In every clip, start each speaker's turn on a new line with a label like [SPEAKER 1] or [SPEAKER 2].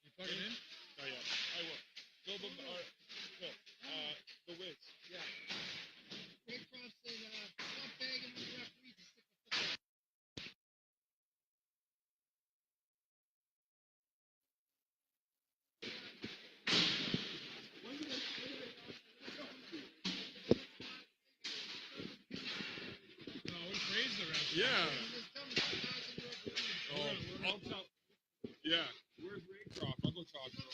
[SPEAKER 1] You plug it in? Oh, yeah. I will. Go, the Wiz. Yeah. Red Cross said, stop begging the referee to stick the football. No, we praise the referee. Yeah. Oh, I'll tell. Yeah. Where's Raycroft? I'll go talk to him.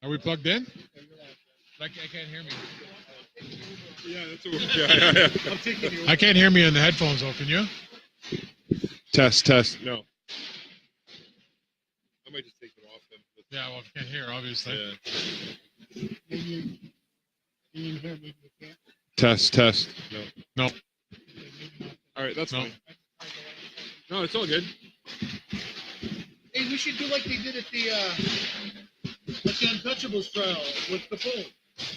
[SPEAKER 1] Are we plugged in? I can't hear me. Yeah, that's what yeah. I can't hear me on the headphones, though. Can you? Test. No. I might just take them off then. Yeah, well, I can't hear, obviously. Yeah. Can you hear me? Test. No. All right, that's fine. No, it's all good. Hey, we should do like they did at the Untouchables trial with the phone.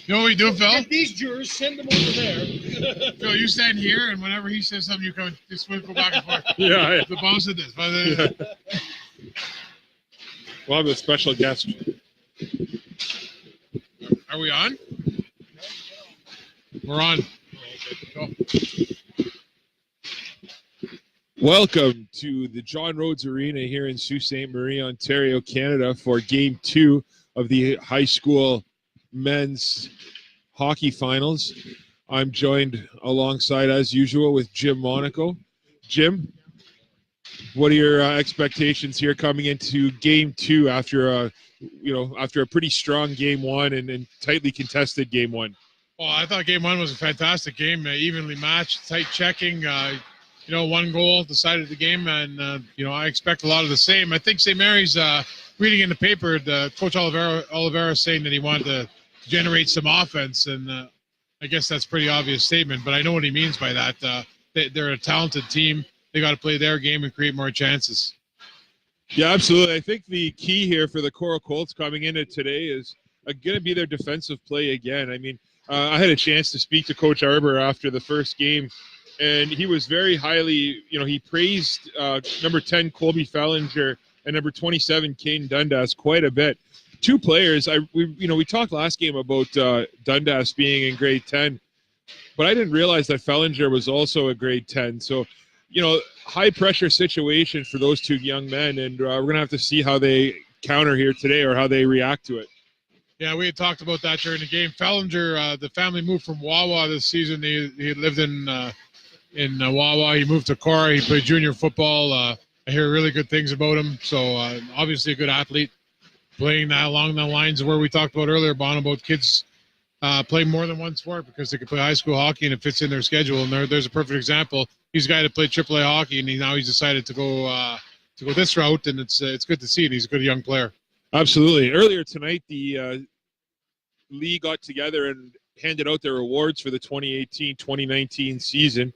[SPEAKER 1] You know what we do, Phil? Get these jurors, send them over there. Phil, you stand here, and whenever he says something, you come just go back and forth. Yeah. The boss did this. Yeah. We'll have a special guest. Are we on? We're on. Go. Welcome to the John Rhodes Arena here in Sault Ste Marie, Ontario, Canada for Game 2 of the high school men's hockey finals. I'm joined alongside, as usual, with Jim Monaco. Jim, what are your expectations here coming into Game 2 after a pretty strong Game 1 and tightly contested Game 1? Well, I thought Game 1 was a fantastic game, evenly matched, tight checking. One goal decided the game, and I expect a lot of the same. I think St. Mary's reading in the paper, the Coach Oliveira saying that he wanted to generate some offense, and I guess that's a pretty obvious statement, but I know what he means by that. They're a talented team. They got to play their game and create more chances. Yeah, absolutely. I think the key here for the Korah Colts coming into today is going to be their defensive play again. I mean, I had a chance to speak to Coach Arbour after the first game, and he was very highly, he praised number 10, Colby Fellinger, and number 27, Kane Dundas, quite a bit. Two players, we talked last game about Dundas being in grade 10, but I didn't realize that Fellinger was also a grade 10. So, high pressure situation for those two young men, and we're going to have to see how they counter here today or how they react to it. Yeah, we had talked about that during the game. Fellinger, the family moved from Wawa this season. He lived in Wawa. He moved to Korah. He played junior football. I hear really good things about him. So obviously a good athlete, playing that along the lines of where we talked about earlier, Bon, about kids play more than one sport because they can play high school hockey and it fits in their schedule. And there's a perfect example. He's a guy that played AAA hockey, and now he's decided to go this route, and it's good to see it. He's a good young player. Absolutely. Earlier tonight, the league got together and handed out their awards for the 2018-2019 season.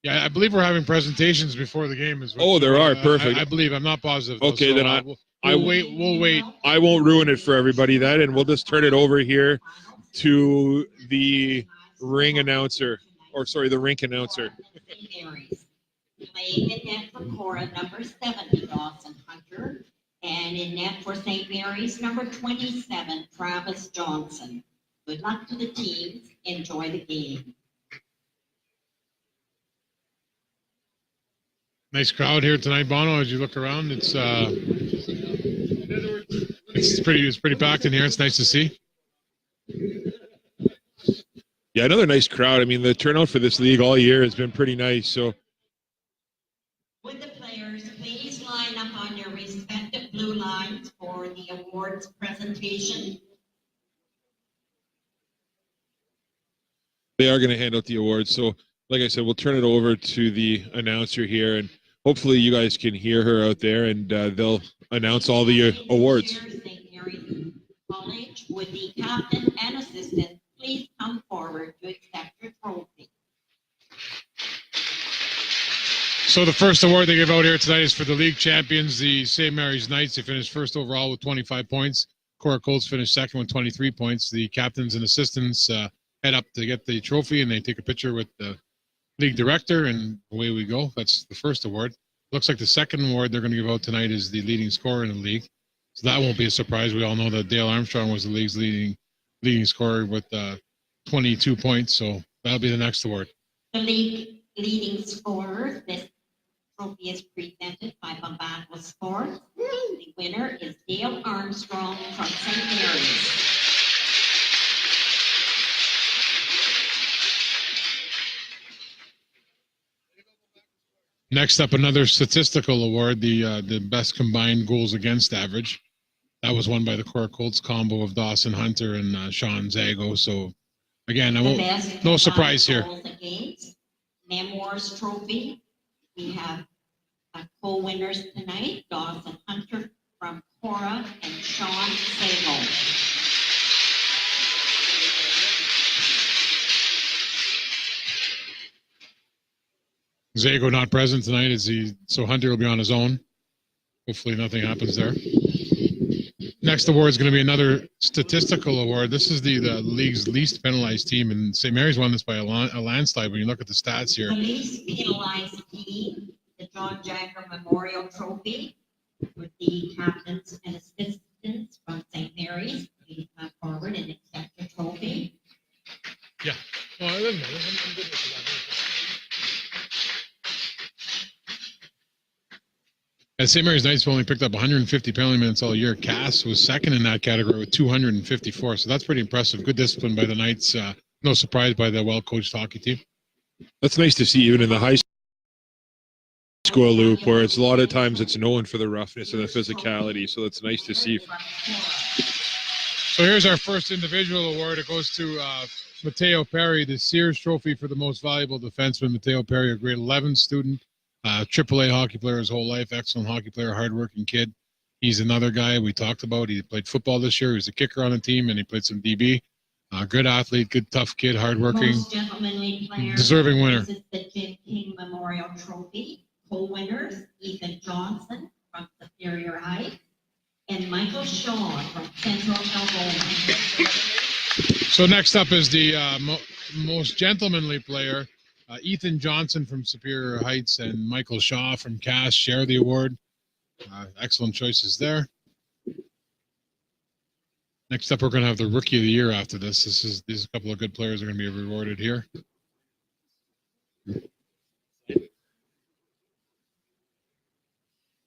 [SPEAKER 1] Yeah, I believe we're having presentations before the game as well. Oh, there are. Perfect. I believe. I'm not positive. Okay, so, then we'll wait. I won't ruin it for everybody then, and we'll just turn it over here to the rink announcer.
[SPEAKER 2] Playing in net for Korah, number 7, Dawson Hunter. And in net for St. Mary's, number 27, Travis Johnson. Good luck to the teams. Enjoy the game.
[SPEAKER 3] Nice crowd here tonight, Bono. As you look around, it's pretty packed in here. It's nice to see.
[SPEAKER 1] Yeah, another nice crowd. I mean, the turnout for this league all year has been pretty nice. So,
[SPEAKER 2] would the players please line up on your respective blue lines for the awards presentation?
[SPEAKER 1] they are going to hand out the awards. So, like I said, we'll turn it over to the announcer here, and hopefully you guys can hear her out there, and they'll announce all the awards.
[SPEAKER 2] St. Mary's College, would the captain and assistant please come forward to accept your trophy?
[SPEAKER 3] So the first award they give out here tonight is for the league champions, the St. Mary's Knights. They finished first overall with 25 points. Korah Colts finished second with 23 points. The captains and assistants head up to get the trophy, and they take a picture with the league director, and away we go. That's the first award. Looks like the second award they're going to give out tonight is the leading scorer in the league. So that won't be a surprise. We all know that Dale Armstrong was the league's leading scorer with 22 points. So that'll be the next award.
[SPEAKER 2] The league leading scorer, this trophy is presented by Bombardier Sports. The winner is Dale Armstrong from St. Mary's.
[SPEAKER 3] Next up, another statistical award, the best combined goals against average. That was won by the Korah Colts combo of Dawson Hunter and Sean Zago. So, again, no surprise here.
[SPEAKER 2] Against Memoirs Trophy, we have co-winners tonight, Dawson Hunter from Korah and Sean Zago.
[SPEAKER 3] Zago not present tonight, so Hunter will be on his own. Hopefully nothing happens there. Next award is going to be another statistical award. This is the league's least penalized team, and St. Mary's won this by a landslide when you look at the stats here.
[SPEAKER 2] The least penalized team, the John Jagger Memorial Trophy, with the captains and assistants from St. Mary's. Please come forward and accept the trophy.
[SPEAKER 3] Yeah. No, I don't know. I'm good with that. St. Mary's Knights only picked up 150 penalty minutes all year. Cass was second in that category with 254, so that's pretty impressive. Good discipline by the Knights. No surprise by the well-coached hockey team.
[SPEAKER 1] That's nice to see, even in the high school loop, where it's a lot of times it's known for the roughness and the physicality, so it's nice to see.
[SPEAKER 3] So here's our first individual award. It goes to Mateo Perry, the Sears Trophy for the most valuable defenseman. Mateo Perry, a grade 11 student. AAA hockey player his whole life, excellent hockey player, hardworking kid. He's another guy we talked about. He played football this year. He was a kicker on the team, and he played some DB. Good athlete, good tough kid, hardworking, deserving winner.
[SPEAKER 2] This is the Jim King Memorial Trophy. Co-winners, Ethan Johnson from Superior Heights and Michael Shaw from Central Algoma.
[SPEAKER 3] So next up is the most gentlemanly player. Ethan Johnson from Superior Heights and Michael Shaw from Cass share the award. Excellent choices there. Next up, we're going to have the Rookie of the Year after this. These a couple of good players are going to be rewarded here.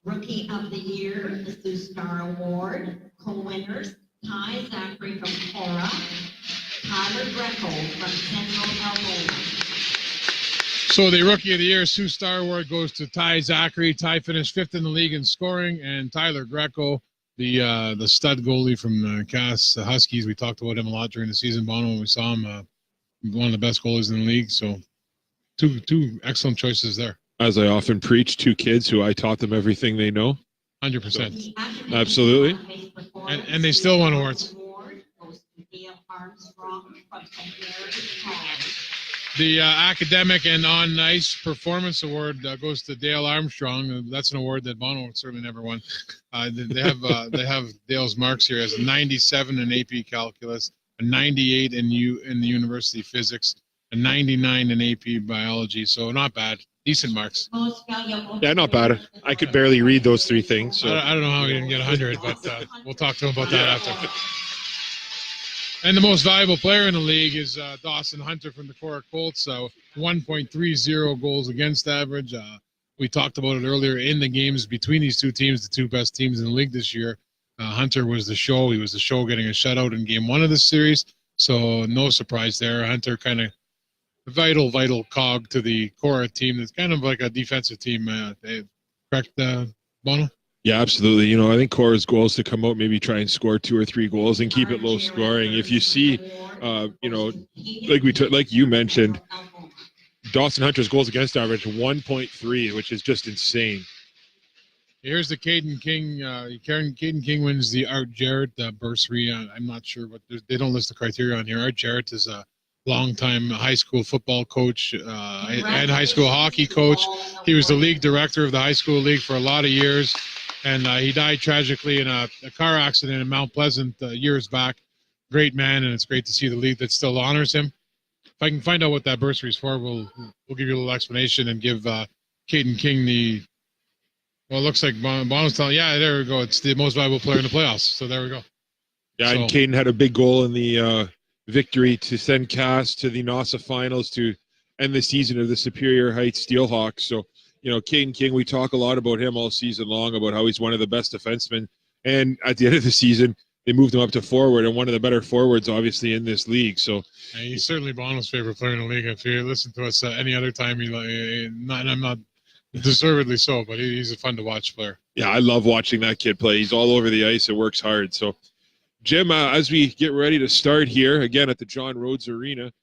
[SPEAKER 2] Rookie of the Year, the Sioux Star Award. Co-winners, Ty Zachary from Korah, Tyler Greco from Central Algoma.
[SPEAKER 3] So the Rookie of the Year, Sioux Star Award, goes to Ty Zachary. Ty finished fifth in the league in scoring, and Tyler Greco, the stud goalie from Cass Huskies. We talked about him a lot during the season, Bono, when we saw him. One of the best goalies in the league. So two excellent choices there.
[SPEAKER 1] As I often preach, two kids who I taught them everything they know.
[SPEAKER 3] 100%.
[SPEAKER 1] Absolutely.
[SPEAKER 3] And they still won awards. The Academic and On-Ice Performance Award goes to Dale Armstrong. That's an award that Bono certainly never won. They have Dale's marks here as a 97 in AP Calculus, a 98 in the University Physics, a 99 in AP Biology. So not bad. decent marks.
[SPEAKER 1] Yeah, not bad. I could barely read those three things. So.
[SPEAKER 3] I don't know how he didn't get 100, but we'll talk to him about that after. And the most valuable player in the league is Dawson Hunter from the Korah Colts, 1.30 goals against average. We talked about it earlier in the games between these two teams, the two best teams in the league this year. Hunter was the show. He was the show getting a shutout in game 1 of the series, so no surprise there. Hunter kind of vital cog to the Korah team. That's kind of like a defensive team. Correct, Bono?
[SPEAKER 1] Yeah, absolutely. You know, I think Korah's goal is to come out, maybe try and score 2 or 3 goals and keep it low scoring. If you see, you know, like you mentioned, Dawson Hunter's goals against average 1.3, which is just insane.
[SPEAKER 3] Here's the Caden King. Caden King wins the Art Jarrett bursary. I'm not sure what they don't list the criteria on here. Art Jarrett is a longtime high school football coach and high school hockey coach. He was the league director of the high school league for a lot of years, and he died tragically in a car accident in Mount Pleasant years back. Great man, and it's great to see the league that still honors him. If I can find out what that bursary is for, we'll give you a little explanation and give Caden King the. Well, it looks like Bono's telling. Yeah, there we go. It's the most valuable player in the playoffs. So there we go.
[SPEAKER 1] Yeah, and Caden had a big goal in the victory to send Cass to the NASA finals to end the season of the Superior Heights Steelhawks. So, you know, Caden King, we talk a lot about him all season long, about how he's one of the best defensemen. And at the end of the season, they moved him up to forward, and one of the better forwards, obviously, in this league. So
[SPEAKER 3] he's certainly Bono's favorite player in the league. If you listen to us any other time, and I'm not deservedly so, but he's a fun to watch player.
[SPEAKER 1] Yeah, I love watching that kid play. He's all over the ice and works hard. So, Jim, as we get ready to start here again at the John Rhodes Arena,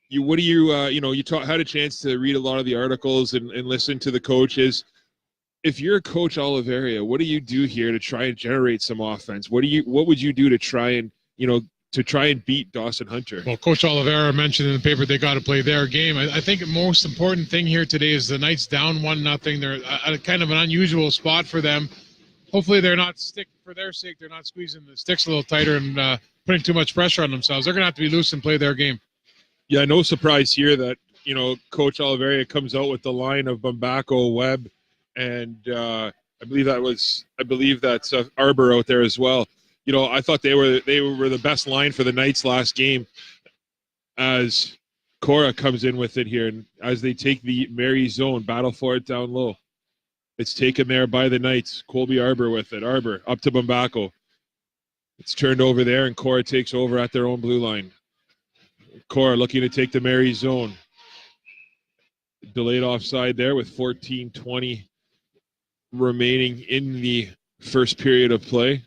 [SPEAKER 1] you had a chance to read a lot of the articles and listen to the coaches. If you're Coach Oliveria, what do you do here to try and generate some offense? What would you do to try and beat Dawson Hunter?
[SPEAKER 3] Well, Coach Oliveira mentioned in the paper they got to play their game. I think the most important thing here today is the Knights down 1-0. They're at kind of an unusual spot for them. Hopefully they're not for their sake, they're not squeezing the sticks a little tighter and putting too much pressure on themselves. They're going to have to be loose and play their game.
[SPEAKER 1] Yeah, no surprise here that, you know, Coach Oliveria comes out with the line of Bambaco, Webb, and I believe that's Arbor out there as well. You know, I thought they were the best line for the Knights last game, as Korah comes in with it here, and as they take the Mary zone, battle for it down low. It's taken there by the Knights. Colby Arbor with it. Arbor up to Bambaco. It's turned over there, and Korah takes over at their own blue line. Korah looking to take the Mary zone. Delayed offside there with 14:20 remaining in the first period of play.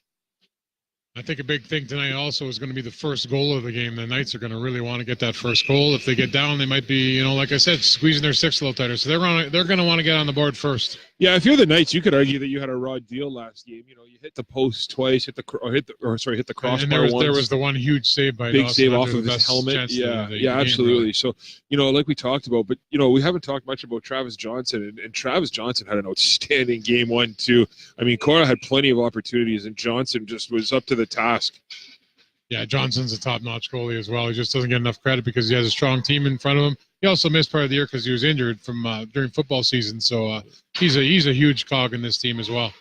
[SPEAKER 3] I think a big thing tonight also is going to be the first goal of the game. The Knights are going to really want to get that first goal. If they get down, they might be, you know, like I said, squeezing their sticks a little tighter. So they're going to want to get on the board first.
[SPEAKER 1] Yeah, if you're the Knights, you could argue that you had a raw deal last game. You know, you hit the post twice, hit the crossbar
[SPEAKER 3] and
[SPEAKER 1] once.
[SPEAKER 3] There was the one huge save by
[SPEAKER 1] big
[SPEAKER 3] Dawson
[SPEAKER 1] save
[SPEAKER 3] Hunter,
[SPEAKER 1] off of his helmet. Yeah, absolutely.
[SPEAKER 3] Really.
[SPEAKER 1] So, you know, like we talked about, but you know, we haven't talked much about Travis Johnson, and Travis Johnson had an outstanding game 1 too. I mean, Korah had plenty of opportunities, and Johnson just was up to the task.
[SPEAKER 3] Yeah, Johnson's a top-notch goalie as well. He just doesn't get enough credit because he has a strong team in front of him. He also missed part of the year because he was injured from during football season. So he's a huge cog in this team as well.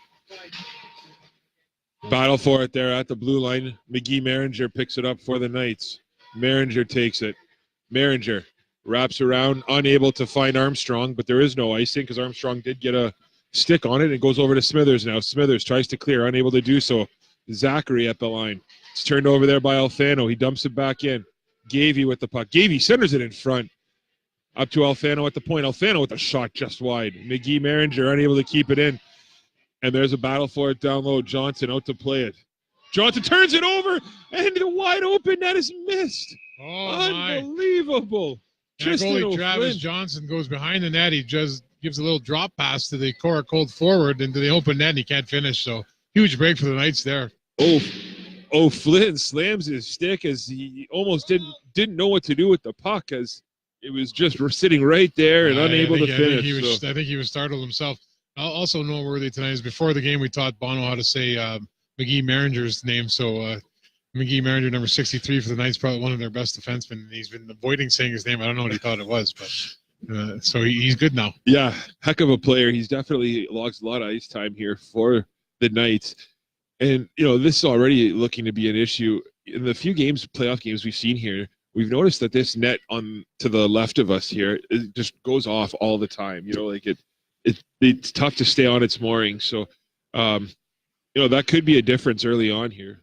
[SPEAKER 1] Battle for it there at the blue line. McGee Maringer picks it up for the Knights. Maringer takes it. Maringer wraps around, unable to find Armstrong, but there is no icing because Armstrong did get a stick on it. It goes over to Smithers now. Smithers tries to clear, unable to do so. Zachary at the line. It's turned over there by Alfano. He dumps it back in. Gavey with the puck. Gavey centers it in front. Up to Alfano at the point. Alfano with a shot just wide. McGee Maringer unable to keep it in. And there's a battle for it down low. Johnson out to play it. Johnson turns it over, and the wide open net is missed.
[SPEAKER 3] Oh,
[SPEAKER 1] unbelievable.
[SPEAKER 3] Goalie Travis Johnson goes behind the net. He just gives a little drop pass to the Korah Colts forward into the open net, and he can't finish. So huge break for the Knights there.
[SPEAKER 1] Flynn slams his stick as he almost didn't know what to do with the puck, as it was just sitting right there and unable to finish.
[SPEAKER 3] I think he was startled himself. Also noteworthy tonight is before the game we taught Bono how to say McGee Maringer's name. So McGee Maringer, number 63 for the Knights, probably one of their best defensemen. He's been avoiding saying his name. I don't know what he thought it was, but So he's good now.
[SPEAKER 1] Yeah, heck of a player. He's definitely logs a lot of ice time here for the Knights. And, this is already looking to be an issue. In the few playoff games we've seen here, we've noticed that this net on to the left of us here, it just goes off all the time. It's tough to stay on its mooring. So, that could be a difference early on here,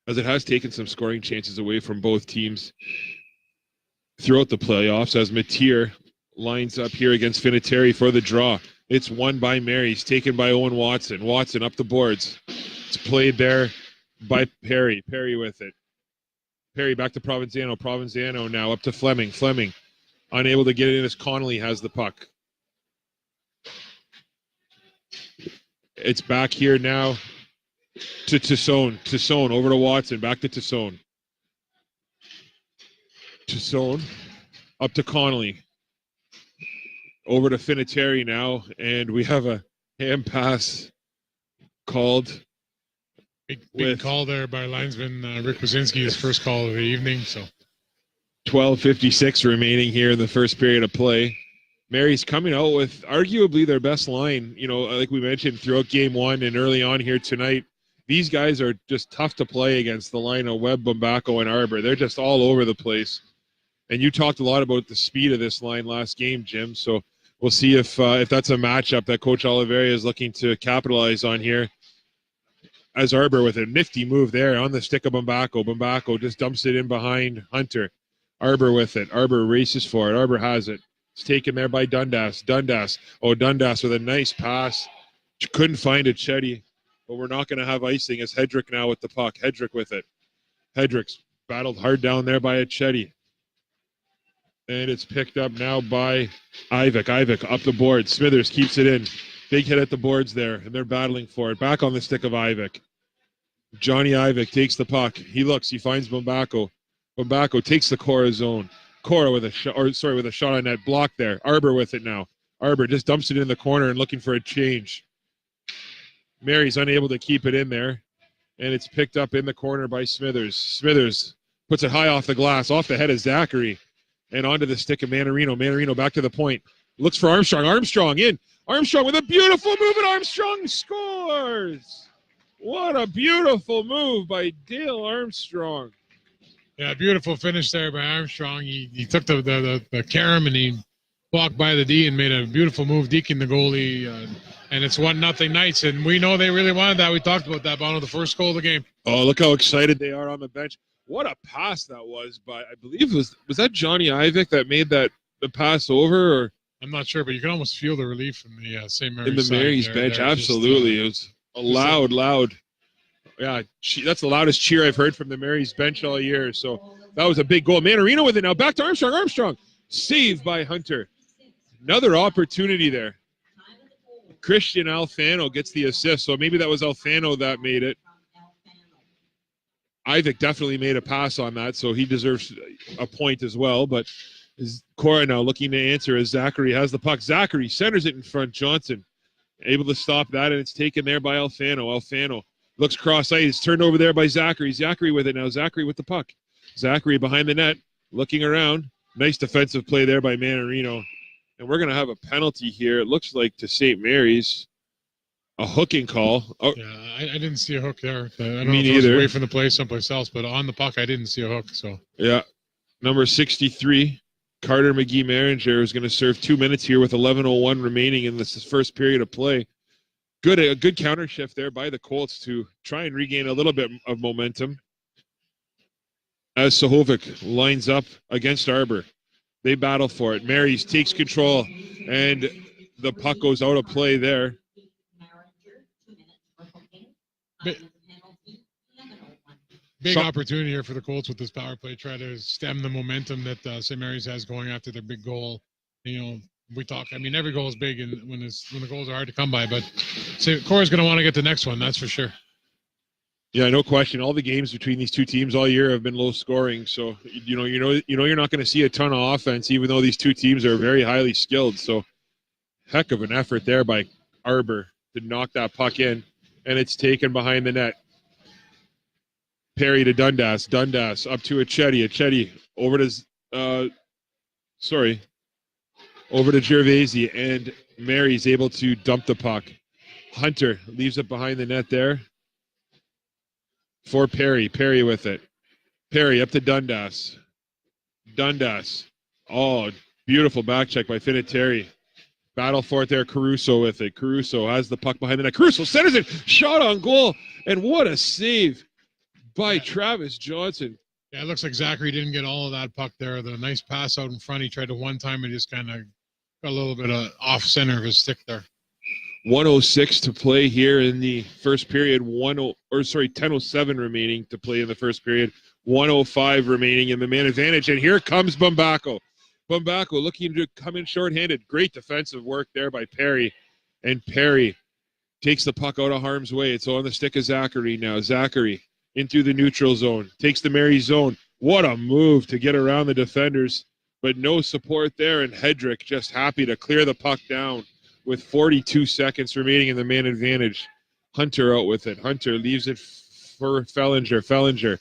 [SPEAKER 1] as it has taken some scoring chances away from both teams throughout the playoffs, as Mateer lines up here against Finiteri for the draw. It's won by Mary's, taken by Owen Watson. Watson up the boards. It's played there by Perry. Perry with it. Perry back to Provenzano. Provenzano now up to Fleming. Fleming unable to get it in as Connolly has the puck. It's back here now to Tassone. Tassone over to Watson. Back to Tassone. Tassone up to Connolly. Over to Finiteri now, and we have a hand pass called.
[SPEAKER 3] Big call there by linesman Rick Wazinski, his first call of the evening. So
[SPEAKER 1] 12:56 remaining here in the first period of play. Mary's coming out with arguably their best line, like we mentioned throughout game one and early on here tonight. These guys are just tough to play against the line of Webb, Bombacco, and Arbor. They're just all over the place. And you talked a lot about the speed of this line last game, Jim. So we'll see if that's a matchup that Coach Oliveira is looking to capitalize on here. As Arbor with a nifty move there on the stick of Bombacco. Bombacco just dumps it in behind Hunter. Arbor with it. Arbor races for it. Arbor has it. It's taken there by Dundas. Dundas with a nice pass. Couldn't find it, Chetty. But we're not going to have icing as Hedrick now with the puck. Hedrick with it. Hedrick's battled hard down there by a Chetty. And it's picked up now by Ivik. Ivik up the board. Smithers keeps it in. Big hit at the boards there, and they're battling for it. Back on the stick of Ivik. Johnny Ivik takes the puck. He looks. He finds Bombacco. Bombacco takes the Korah zone. Korah with a shot on net block there. Arbor with it now. Arbor just dumps it in the corner and looking for a change. Mary's unable to keep it in there, and it's picked up in the corner by Smithers. Smithers puts it high off the glass, off the head of Zachary. And onto the stick of Manarino. Manarino back to the point. Looks for Armstrong. Armstrong in. Armstrong with a beautiful move, and Armstrong scores. What a beautiful move by Dale Armstrong.
[SPEAKER 3] Yeah, beautiful finish there by Armstrong. He took the carom and he walked by the D and made a beautiful move, deking the goalie. And it's 1-0 Knights, and we know they really wanted that. We talked about that, Bono, the first goal of the game.
[SPEAKER 1] Oh, look how excited they are on the bench. What a pass that was by, I believe, was that Johnny Ivik that made the pass over? Or
[SPEAKER 3] I'm not sure, but you can almost feel the relief from the St. Mary's
[SPEAKER 1] in the Mary's bench. Absolutely. It was a loud. Yeah, that's the loudest cheer I've heard from the Mary's bench all year. So that was a big goal. Manarino with it now. Back to Armstrong. Armstrong. Saved by Hunter. Another opportunity there. Christian Alfano gets the assist. So maybe that was Alfano that made it. Ivik definitely made a pass on that, so he deserves a point as well. But Korah now looking to answer as Zachary has the puck. Zachary centers it in front. Johnson able to stop that, and it's taken there by Alfano. Alfano looks cross-ice, turned over there by Zachary. Zachary with it now. Zachary with the puck. Zachary behind the net, looking around. Nice defensive play there by Manarino. And we're going to have a penalty here. It looks like to St. Mary's. A hooking call. Oh.
[SPEAKER 3] Yeah, I didn't see a hook there. I don't know
[SPEAKER 1] Me
[SPEAKER 3] if it was
[SPEAKER 1] neither.
[SPEAKER 3] away from the play someplace else, but on the puck, I didn't see a hook. So
[SPEAKER 1] yeah, number 63, Carter McGee Maringer is going to serve 2 minutes here with 11:01 remaining in this first period of play. A good counter shift there by the Colts to try and regain a little bit of momentum. As Sahovic lines up against Arbor, they battle for it. Marys takes control, and the puck goes out of play there.
[SPEAKER 3] Big opportunity here for the Colts with this power play. Try to stem the momentum that St. Mary's has going after their big goal. We talk. I mean, every goal is big, and when the goals are hard to come by. But Korah's going to want to get the next one. That's for sure.
[SPEAKER 1] Yeah, no question. All the games between these two teams all year have been low scoring. So you're not going to see a ton of offense, even though these two teams are very highly skilled. So heck of an effort there by Arbor to knock that puck in, and it's taken behind the net. Perry to Dundas. Dundas up to Achetti. Achetti over to Over to Gervaisi, and Mary's able to dump the puck. Hunter leaves it behind the net there for Perry. Perry with it. Perry up to Dundas. Dundas. Oh, beautiful back check by Finiteri. Battle for it there. Caruso with it. Caruso has the puck behind the net. Caruso centers it. Shot on goal. And what a save by Travis Johnson.
[SPEAKER 3] Yeah, it looks like Zachary didn't get all of that puck there. The nice pass out in front. He tried to one time and just kind of got a little bit of off center of his stick there.
[SPEAKER 1] 1:06 to play here in the first period. 10:07 remaining to play in the first period. 1:05 remaining in the man advantage. And here comes Bumbacco. Bumbacco looking to come in shorthanded. Great defensive work there by Perry. And Perry takes the puck out of harm's way. It's on the stick of Zachary now. Zachary into the neutral zone. Takes the Mary zone. What a move to get around the defenders. But no support there. And Hedrick just happy to clear the puck down with 42 seconds remaining in the man advantage. Hunter out with it. Hunter leaves it for Fellinger. Fellinger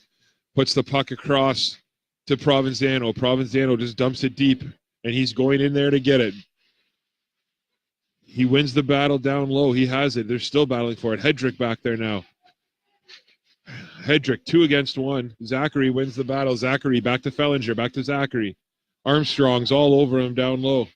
[SPEAKER 1] puts the puck across to Provenzano. Provenzano just dumps it deep, and he's going in there to get it. He wins the battle down low. He has it. They're still battling for it. Hedrick back there now. Hedrick, 2 against 1. Zachary wins the battle. Zachary back to Fellinger. Back to Zachary. Armstrong's all over him down low.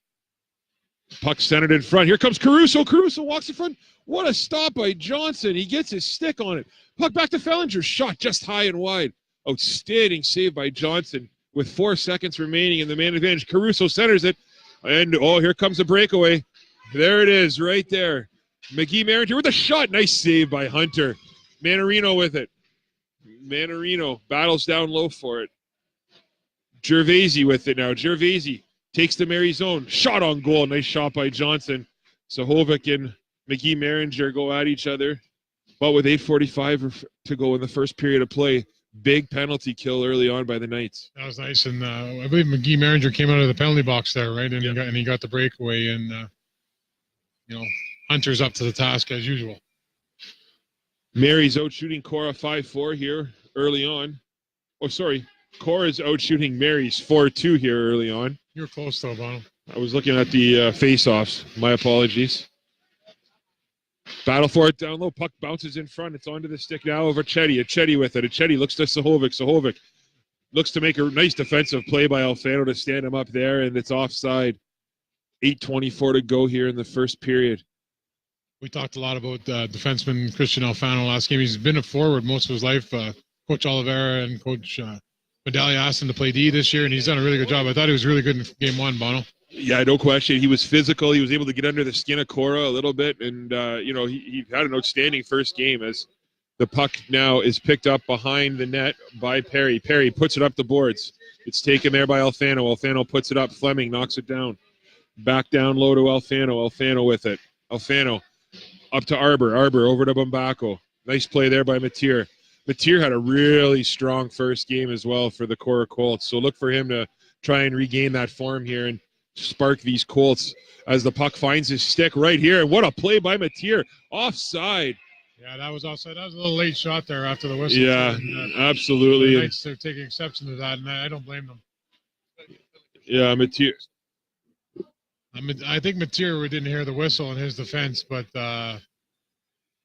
[SPEAKER 1] Puck centered in front. Here comes Caruso. Caruso walks in front. What a stop by Johnson. He gets his stick on it. Puck back to Fellinger. Shot just high and wide. Outstanding save by Johnson with 4 seconds remaining in the man advantage. Caruso centers it. And, here comes a breakaway. There it is right there. McGee Merringer with a shot. Nice save by Hunter. Manarino with it. Manarino battles down low for it. Gervaisi with it now. Gervaisi takes the Mary zone. Shot on goal. Nice shot by Johnson. Sahovic and McGee Merringer go at each other. But with 8:45 to go in the first period of play, big penalty kill early on by the Knights.
[SPEAKER 3] That was nice. And I believe McGee Merringer came out of the penalty box there, right? And, he got the breakaway. And, Hunter's up to the task as usual.
[SPEAKER 1] Mary's out shooting Korah 5-4 here early on. Oh, sorry. Korah's out shooting Mary's 4-2 here early on.
[SPEAKER 3] You're close, though, Bono.
[SPEAKER 1] I was looking at the face-offs. My apologies. Battle for it down low. Puck bounces in front. It's onto the stick now over Chetty. Chetty with it. Chetty looks to Sahovic. Sahovic looks to make a nice defensive play by Alfano to stand him up there, and it's offside. 8:24 to go here in the first period.
[SPEAKER 3] We talked a lot about defenseman Christian Alfano last game. He's been a forward most of his life. Coach Oliveira and Coach Medallia asked him to play D this year, and he's done a really good job. I thought he was really good in game 1, Bono.
[SPEAKER 1] Yeah, no question. He was physical. He was able to get under the skin of Korah a little bit, and, he had an outstanding first game as the puck now is picked up behind the net by Perry. Perry puts it up the boards. It's taken there by Alfano. Alfano puts it up. Fleming knocks it down. Back down low to Alfano. Alfano with it. Alfano up to Arbor. Arbor over to Bumbacco. Nice play there by Mateer. Mateer had a really strong first game as well for the Korah Colts. So look for him to try and regain that form here and spark these Colts as the puck finds his stick right here. And what a play by Mateer. Offside.
[SPEAKER 3] Yeah, that was offside. That was a little late shot there after the whistle.
[SPEAKER 1] Yeah, absolutely.
[SPEAKER 3] The Knights are taking exception to that, and I don't blame them.
[SPEAKER 1] Yeah, Mateer.
[SPEAKER 3] I think Mateer didn't hear the whistle in his defense, but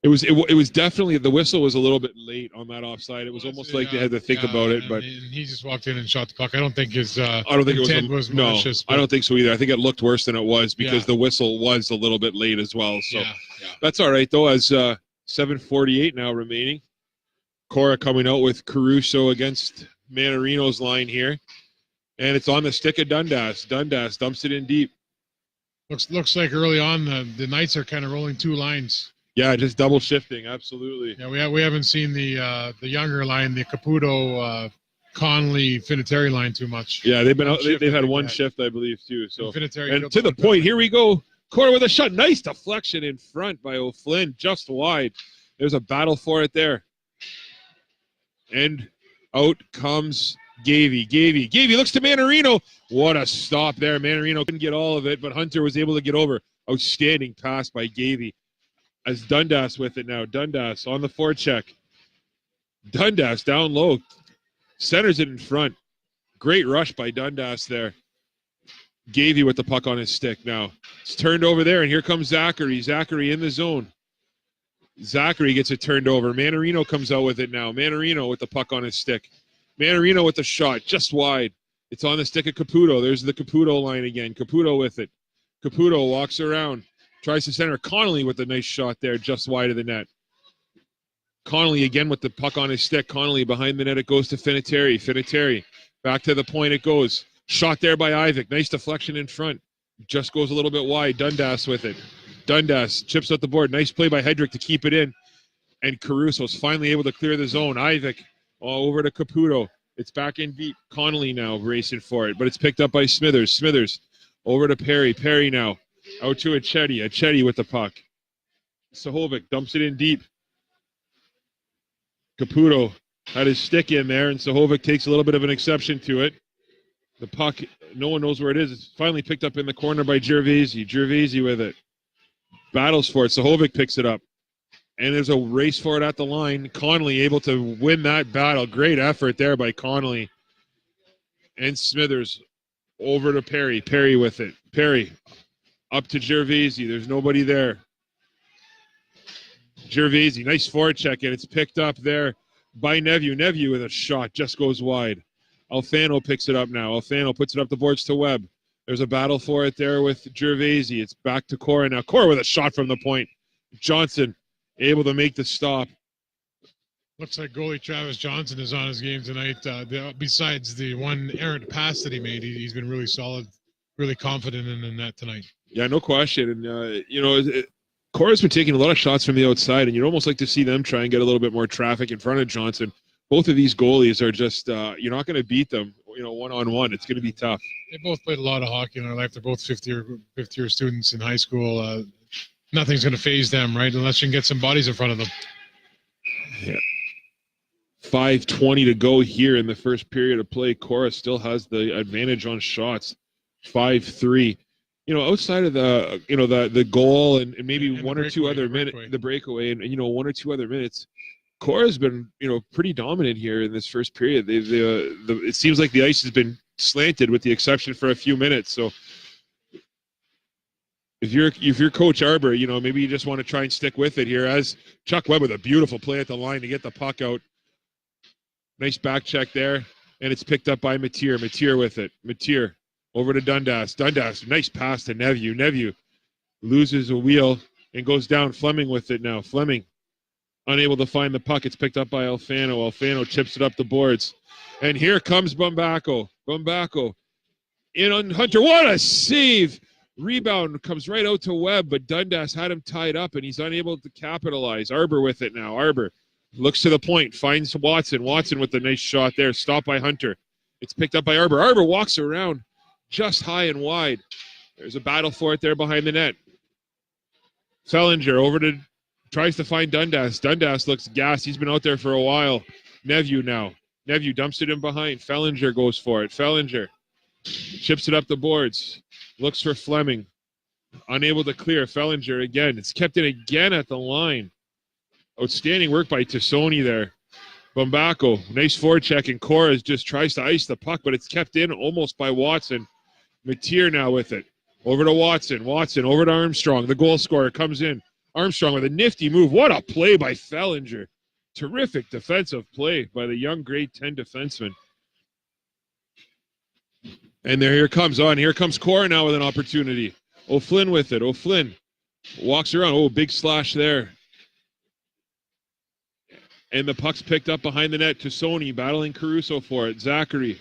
[SPEAKER 1] it was definitely, the whistle was a little bit late on that offside. It was almost like they had to think about it, but
[SPEAKER 3] he just walked in and shot the puck. I don't think his
[SPEAKER 1] intent
[SPEAKER 3] was malicious.
[SPEAKER 1] I don't think so either. I think it looked worse than it was because the whistle was a little bit late as well. So that's all right though. As 7:48 now remaining, Korah coming out with Caruso against Manarino's line here, and it's on the stick of Dundas. Dundas dumps it in deep.
[SPEAKER 3] Looks like early on the Knights are kind of rolling 2 lines.
[SPEAKER 1] Yeah, just double shifting, absolutely.
[SPEAKER 3] Yeah, we haven't seen the younger line, the Caputo, Conley, Finiteri line too much.
[SPEAKER 1] Yeah, they've had one shift, I believe, too. So and to the point,
[SPEAKER 3] better.
[SPEAKER 1] Here we go. Korah with a shot, nice deflection in front by O'Flynn, just wide. There's a battle for it there, and out comes Gavey. Gavey looks to Manarino. What a stop there. Manarino couldn't get all of it, but Hunter was able to get over. Outstanding pass by Gavey. As Dundas with it now. Dundas on the forecheck. Dundas down low. Centers it in front. Great rush by Dundas there. Gavey with the puck on his stick now. It's turned over there, and here comes Zachary. Zachary in the zone. Zachary gets it turned over. Manarino comes out with it now. Manarino with the puck on his stick. Manarino with the shot, just wide. It's on the stick of Caputo. There's the Caputo line again. Caputo with it. Caputo walks around. Tries to center. Connolly with a nice shot there, just wide of the net. Connolly again with the puck on his stick. Connolly behind the net. It goes to Finiteri. Finiteri. Back to the point it goes. Shot there by Ivic. Nice deflection in front. Just goes a little bit wide. Dundas with it. Dundas chips up the board. Nice play by Hedrick to keep it in. And Caruso's finally able to clear the zone. Ivic over to Caputo. It's back in deep. Connolly now racing for it, but it's picked up by Smithers. Smithers over to Perry. Perry now out to Achetti. Achetti with the puck. Sahovic dumps it in deep. Caputo had his stick in there, and Sahovic takes a little bit of an exception to it. The puck, no one knows where it is. It's finally picked up in the corner by Gervaisi. Gervaisi with it. Battles for it. Sahovic picks it up. And there's a race for it at the line. Connolly able to win that battle. Great effort there by Connolly. And Smithers over to Perry. Perry with it. Perry up to Gervaisi. There's nobody there. Gervaisi, nice forecheck, and it's picked up there by Neviu. Neviu with a shot, just goes wide. Alfano picks it up now. Alfano puts it up the boards to Webb. There's a battle for it there with Gervaisi. It's back to Korah now. Korah with a shot from the point. Johnson able to make the stop.
[SPEAKER 3] Looks like goalie Travis Johnson is on his game tonight. Besides the one errant pass that he made, he's been really solid, really confident in that tonight.
[SPEAKER 1] Yeah, no question. And, Korah's been taking a lot of shots from the outside, and you'd almost like to see them try and get a little bit more traffic in front of Johnson. Both of these goalies are just, you're not going to beat them, one-on-one. It's going to be tough.
[SPEAKER 3] They both played a lot of hockey in their life. They're both fifth-year students in high school. Nothing's going to phase them, right, unless you can get some bodies in front of them.
[SPEAKER 1] Yeah. 5:20 to go here in the first period of play. Korah still has the advantage on shots. 5-3. Outside of the goal and maybe one or two other minutes, the breakaway, and one or two other minutes, Korah's been pretty dominant here in this first period. It seems like the ice has been slanted with the exception for a few minutes. So if you're Coach Arbor, maybe you just want to try and stick with it here. As Chuck Webb with a beautiful play at the line to get the puck out. Nice back check there, and it's picked up by Mateer. Mateer with it. Mateer. Over to Dundas. Dundas, nice pass to Neviu. Neviu loses a wheel and goes down. Fleming with it now. Fleming unable to find the puck. It's picked up by Alfano. Alfano chips it up the boards. And here comes Bumbacco. Bumbacco in on Hunter. What a save! Rebound comes right out to Webb, but Dundas had him tied up, and he's unable to capitalize. Arbor with it now. Arbor looks to the point, finds Watson. Watson with the nice shot there. Stopped by Hunter. It's picked up by Arbor. Arbor walks around just high and wide. There's a battle for it there behind the net. Fellinger tries to find Dundas. Dundas looks gassed. He's been out there for a while. Neviu now. Neviu dumps it in behind. Fellinger goes for it. Fellinger chips it up the boards. Looks for Fleming. Unable to clear. Fellinger again. It's kept in again at the line. Outstanding work by Tassoni there. Bumbacco, nice forecheck, and Korah just tries to ice the puck, but it's kept in almost by Watson. Mateer now with it. Over to Watson. Watson over to Armstrong. The goal scorer comes in. Armstrong with a nifty move. What a play by Fellinger. Terrific defensive play by the young grade 10 defenseman. And here comes Korah now with an opportunity. O'Flynn with it. O'Flynn walks around. Oh, big slash there. And the puck's picked up behind the net. Tassoni battling Caruso for it. Zachary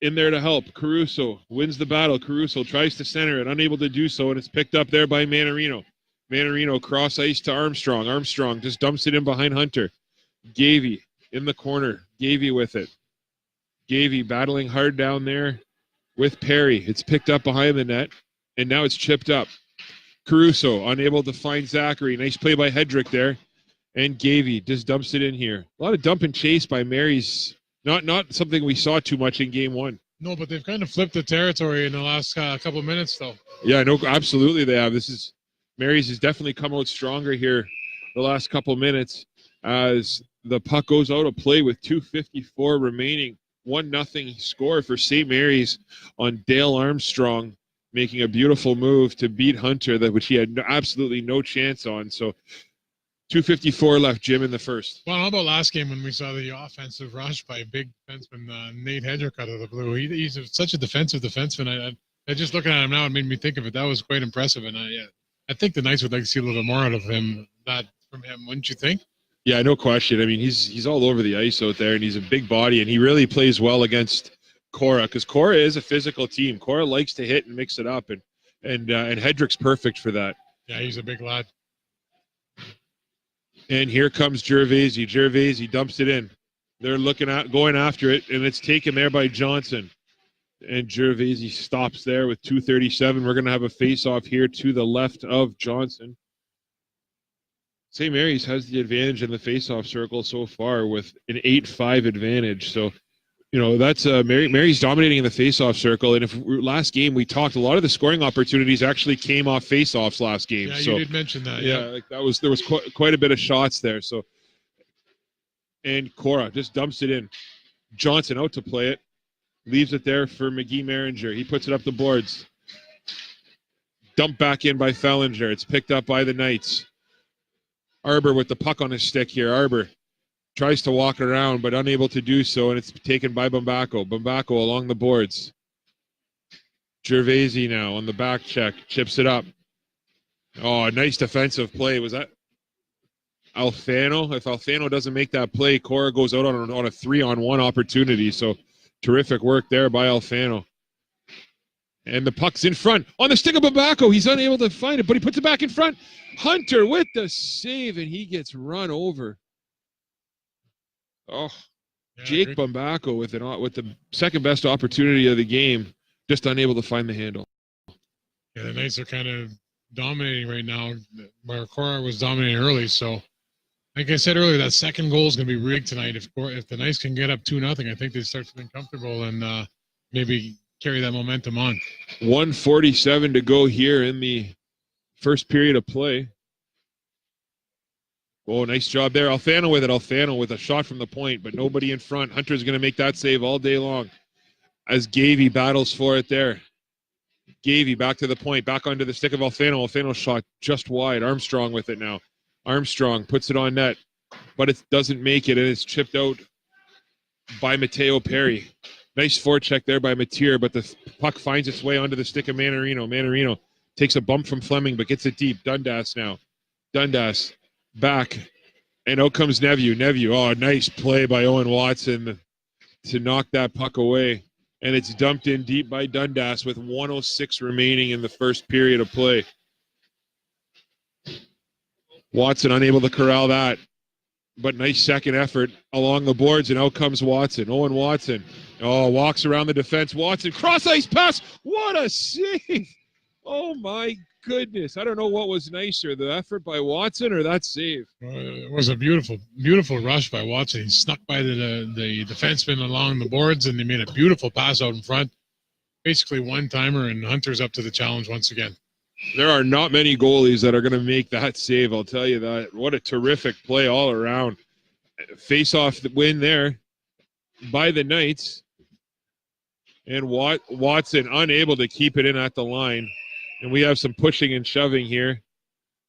[SPEAKER 1] in there to help. Caruso wins the battle. Caruso tries to center it, unable to do so, and it's picked up there by Manarino. Manarino cross ice to Armstrong. Armstrong just dumps it in behind Hunter. Gavey in the corner. Gavey with it. Gavey battling hard down there with Perry. It's picked up behind the net, and now it's chipped up. Caruso unable to find Zachary. Nice play by Hedrick there. And Gavey just dumps it in here. A lot of dump and chase by Mary's. Not something we saw too much in game one.
[SPEAKER 3] No, but they've kind of flipped the territory in the last couple of minutes, though.
[SPEAKER 1] Yeah, no, absolutely they have. Mary's has definitely come out stronger here the last couple minutes as the puck goes out of play with 2:54 remaining. 1-0 score for St. Mary's on Dale Armstrong, making a beautiful move to beat Hunter, which he had absolutely no chance on. So 2:54 left, Jim, in the first.
[SPEAKER 3] Well, how about last game when we saw the offensive rush by big defenseman Nate Hedrick out of the blue? He's such a defensive defenseman. I just looking at him now, it made me think of it. That was quite impressive, and I think the Knights would like to see a little bit more out of him. From him, wouldn't you think?
[SPEAKER 1] Yeah, no question. I mean, he's all over the ice out there, and he's a big body, and he really plays well against Korah, because Korah is a physical team. Korah likes to hit and mix it up, and Hedrick's perfect for that.
[SPEAKER 3] Yeah, he's a big lad.
[SPEAKER 1] And here comes Gervaisi. Gervaisi dumps it in. They're going after it, and it's taken there by Johnson. And Gervaisi stops there with 2:37. We're going to have a face-off here to the left of Johnson. St. Mary's has the advantage in the face-off circle so far with an 8-5 advantage. So, that's Mary's dominating in the face-off circle. And last game we talked, a lot of the scoring opportunities actually came off face-offs last game.
[SPEAKER 3] Yeah,
[SPEAKER 1] so,
[SPEAKER 3] you did mention that.
[SPEAKER 1] Yeah, there was quite a bit of shots there. So, and Korah just dumps it in. Johnson out to play it, leaves it there for McGee Maringer. He puts it up the boards. Dumped back in by Fellinger. It's picked up by the Knights. Arbour with the puck on his stick here. Arbour tries to walk around, but unable to do so, and it's taken by Bambacco. Bambacco along the boards. Gervaisi now on the back check. Chips it up. Oh, a nice defensive play. Was that Alfano? If Alfano doesn't make that play, Korah goes out on a 3-on-1 opportunity. So terrific work there by Alfano. And the puck's in front. On the stick of Bambacco. He's unable to find it, but he puts it back in front. Hunter with the save, and he gets run over. Oh, yeah, Jake Bambacco with the second best opportunity of the game, just unable to find the handle.
[SPEAKER 3] Yeah, the Knights are kind of dominating right now, where Korah was dominating early. So, like I said earlier, that second goal is going to be rigged tonight. If the Knights can get up 2-0, I think they start feeling comfortable and maybe carry that momentum on.
[SPEAKER 1] 1:47 to go here in the first period of play. Oh, nice job there. Alfano with it. Alfano with a shot from the point, but nobody in front. Hunter's going to make that save all day long as Gavey battles for it there. Gavey back to the point, back onto the stick of Alfano. Alfano shot just wide. Armstrong with it now. Armstrong puts it on net, but it doesn't make it, and it's chipped out by Mateo Perry. Nice forecheck there by Mateer, but the puck finds its way onto the stick of Manarino. Manarino takes a bump from Fleming, but gets it deep. Dundas now. Dundas back, and out comes Neveu. Oh, nice play by Owen Watson to knock that puck away. And it's dumped in deep by Dundas with 1:06 remaining in the first period of play. Watson unable to corral that, but nice second effort along the boards, and out comes Watson. Owen Watson. Oh, walks around the defense. Watson, cross-ice pass. What a save. Oh, my goodness. I don't know what was nicer, the effort by Watson or that save.
[SPEAKER 3] It was a beautiful, beautiful rush by Watson. He snuck by the defenseman along the boards, and they made a beautiful pass out in front. Basically one-timer, and Hunter's up to the challenge once again.
[SPEAKER 1] There are not many goalies that are going to make that save, I'll tell you that. What a terrific play all around. Face-off win there by the Knights. And Watson unable to keep it in at the line. And we have some pushing and shoving here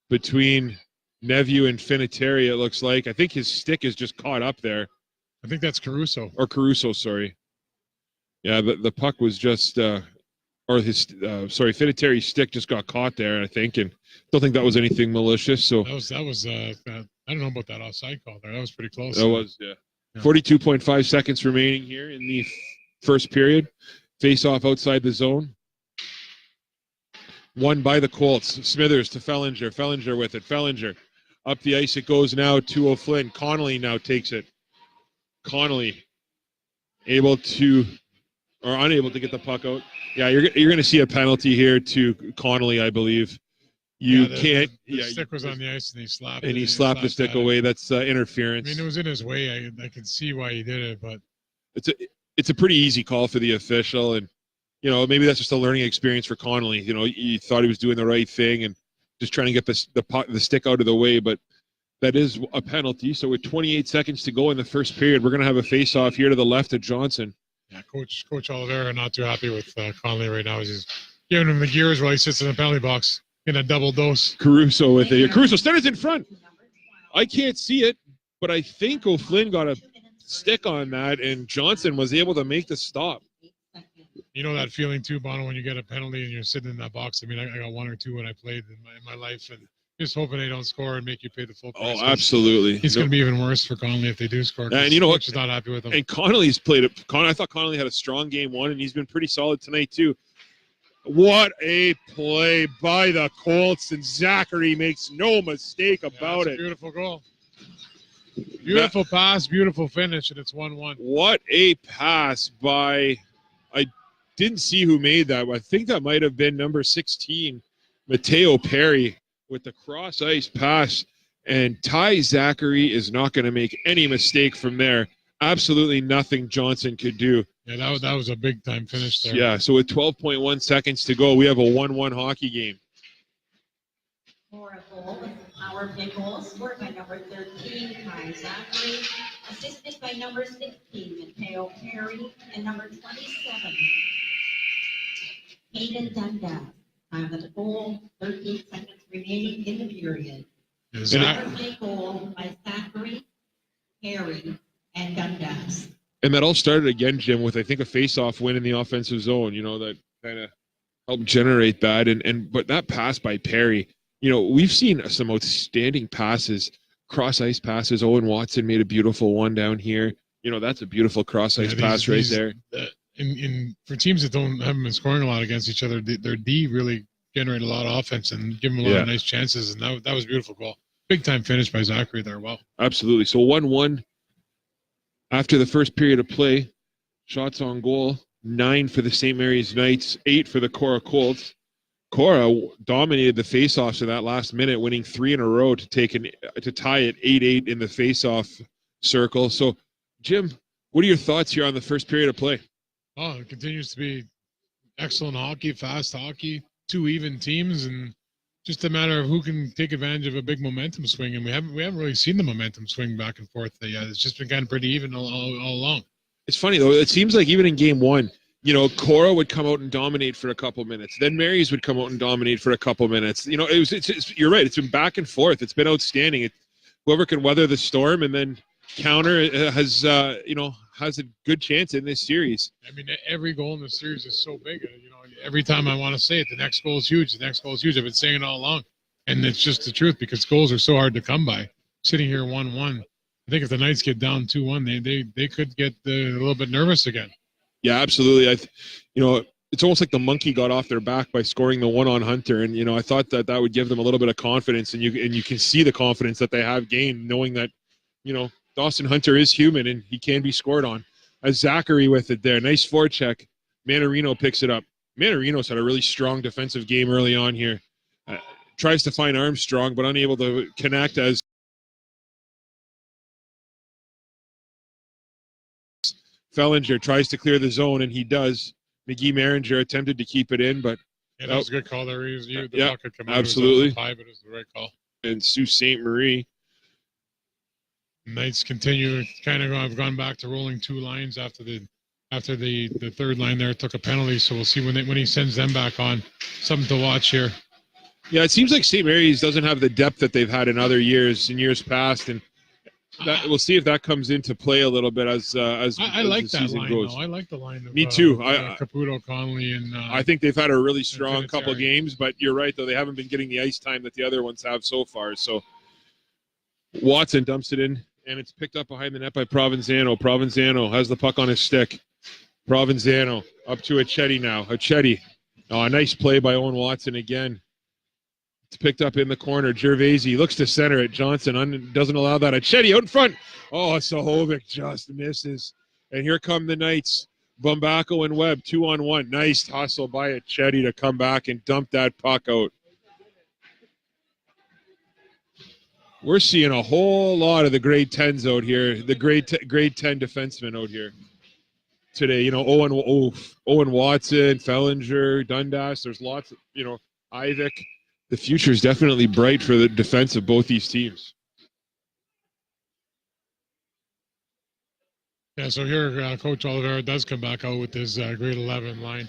[SPEAKER 1] between Neveu and Finiteri, it looks like. I think his stick is just caught up there.
[SPEAKER 3] I think that's Caruso.
[SPEAKER 1] Or Caruso, sorry. Yeah, the puck was just, Finitteri's stick just got caught there, I think. And don't think that was anything malicious. So
[SPEAKER 3] that was I don't know about that offside call there. That was pretty close.
[SPEAKER 1] That was, yeah. 42.5 seconds remaining here in the first period. Face off outside the zone. Won by the Colts. Smithers to Fellinger. Fellinger with it. Fellinger. Up the ice it goes now to O'Flynn. Connolly now takes it. Connolly unable to get the puck out. Yeah, you're going to see a penalty here to Connolly, I believe. The
[SPEAKER 3] stick was on the ice and he slapped it.
[SPEAKER 1] And he slapped the stick away. That's interference.
[SPEAKER 3] I mean, it was in his way. I can see why he did it, but
[SPEAKER 1] it's a pretty easy call for the official, and maybe that's just a learning experience for Connolly. He thought he was doing the right thing and just trying to get the stick out of the way, but that is a penalty. So with 28 seconds to go in the first period, we're going to have a face-off here to the left of Johnson.
[SPEAKER 3] Yeah, Coach Oliveira not too happy with Connolly right now. He's giving him the gears while he sits in the penalty box in a double dose.
[SPEAKER 1] Caruso with it. Caruso Stenner's in front. I can't see it, but I think O'Flynn got a stick on that, and Johnson was able to make the stop.
[SPEAKER 3] You know that feeling too, Bono, when you get a penalty and you're sitting in that box. I mean, I got 1 or 2 when I played in my life, and just hoping they don't score and make you pay the full price.
[SPEAKER 1] Oh, absolutely.
[SPEAKER 3] It's going to be even worse for Connolly if they do score.
[SPEAKER 1] And you know what?
[SPEAKER 3] Coach is not happy with him.
[SPEAKER 1] And Connolly's played it. I thought Connolly had a strong game 1, and he's been pretty solid tonight too. What a play by the Colts, and Zachary makes no mistake about it.
[SPEAKER 3] Beautiful goal. Beautiful pass, beautiful finish, and it's 1-1.
[SPEAKER 1] What a pass by, I didn't see who made that. I think that might have been number 16, Mateo Perry, with the cross ice pass. And Ty Zachary is not going to make any mistake from there. Absolutely nothing Johnson could do.
[SPEAKER 3] Yeah, that was a big time finish there.
[SPEAKER 1] Yeah, so with 12.1 seconds to go, we have a 1-1 hockey game.
[SPEAKER 2] For a goal with the power play goal scored by number 13, Ty Zachary, assisted by number 16, Mateo Perry, and number 27, Hayden Dundas. Time of the goal, 13 seconds remaining in the period. Power play goal by Zachary, Perry, and Dundas.
[SPEAKER 1] And that all started again, Jim, with I think a face-off win in the offensive zone. You know, that kind of helped generate that. But that pass by Perry, you know, we've seen some outstanding passes, cross-ice passes. Owen Watson made a beautiful one down here. You know, that's a beautiful cross-ice pass right there.
[SPEAKER 3] For teams that haven't been scoring a lot against each other, their D really generate a lot of offense and give them a lot of nice chances. And that was a beautiful goal. Big time finish by Zachary there. Wow. Absolutely.
[SPEAKER 1] So 1-1 after the first period of play. Shots on goal, 9 for the St. Mary's Knights, 8 for the Korah Colts. Korah dominated the faceoffs in that last minute, winning 3 in a row to tie it 8-8 in the faceoff circle. So, Jim, what are your thoughts here on the first period of play?
[SPEAKER 3] Oh, it continues to be excellent hockey, fast hockey, 2 even teams, and just a matter of who can take advantage of a big momentum swing. And we haven't really seen the momentum swing back and forth yet. It's just been kind of pretty even all along. It's funny though. It seems like even in game 1, you know, Korah would come out and dominate for a couple minutes. Then Mary's would come out and dominate for a couple minutes. You know, you're right. It's been back and forth. It's been outstanding. Whoever can weather the storm and then counter has a good chance in this series. I mean, every goal in the series is so big. You know, every time I want to say it, the next goal is huge. The next goal is huge. I've been saying it all along, and it's just the truth because goals are so hard to come by. Sitting here 1-1, I think if the Knights get down 2-1, they could get a little bit nervous again. Yeah, absolutely. It's almost like the monkey got off their back by scoring the one on Hunter, and you know, I thought that would give them a little bit of confidence, and you can see the confidence that they have gained, knowing that, you know, Dawson Hunter is human and he can be scored on. As Zachary with it there, nice forecheck. Manarino picks it up. Manarino's had a really strong defensive game early on here. Tries to find Armstrong, but unable to connect as Fellinger tries to clear the zone, and he does. McGee Maringer attempted to keep it in, but that was a good call there.
[SPEAKER 1] Absolutely.
[SPEAKER 3] But it was the right call.
[SPEAKER 1] And Sault Ste Marie.
[SPEAKER 3] Knights continue have gone back to rolling 2 lines after the third line there took a penalty. So we'll see when he sends them back on. Something to watch here. Yeah, it seems like St. Mary's doesn't have the depth that they've had in years past, and we'll see if that comes into play a little bit as I like that line goes. I like the line. Of,
[SPEAKER 1] Me too.
[SPEAKER 3] Caputo, Connolly, and
[SPEAKER 1] I think they've had a really strong couple games, but you're right though, they haven't been getting the ice time that the other ones have so far. So Watson dumps it in, and it's picked up behind the net by Provenzano. Provenzano has the puck on his stick. Provenzano up to Acchetti now. Acchetti. Oh, a nice play by Owen Watson again. It's picked up in the corner. Gervaisi looks to center it. Johnson doesn't allow that. Acchetti out in front. Oh, Sahovic just misses. And here come the Knights. Bumbacco and Webb 2-on-1. Nice hustle by Acchetti to come back and dump that puck out. We're seeing a whole lot of the grade 10s out here, the grade 10 defensemen out here today. You know, Owen Watson, Fellinger, Dundas. There's lots of, you know, Ivic. The future is definitely bright for the defense of both these teams.
[SPEAKER 3] Yeah, so here Coach Oliveira does come back out with his grade 11 line.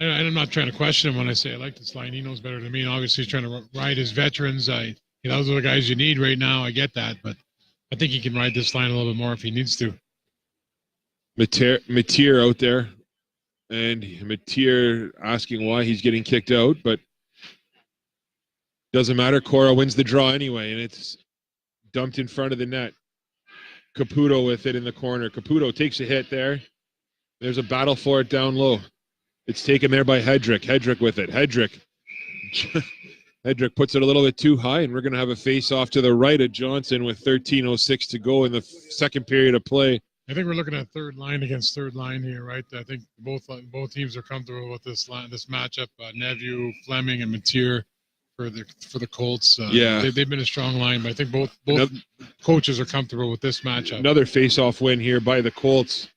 [SPEAKER 3] And I'm not trying to question him when I say I like this line. He knows better than me, and obviously he's trying to ride his veterans. Those are the guys you need right now. I get that, but I think he can ride this line a little bit more if he needs to.
[SPEAKER 1] Mateer out there, and Mateer asking why he's getting kicked out, but doesn't matter. Korah wins the draw anyway, and it's dumped in front of the net. Caputo with it in the corner. Caputo takes a hit there. There's a battle for it down low. It's taken there by Hedrick. Hedrick with it. Hedrick puts it a little bit too high, and we're going to have a face-off to the right of Johnson with 13:06 to go in the second period of play.
[SPEAKER 3] I think we're looking at third line against third line here, right? I think both teams are comfortable with this matchup. Neveu, Fleming, and Mateer for the Colts. They've been a strong line, but I think both coaches are comfortable with this matchup.
[SPEAKER 1] Another face-off win here by the Colts.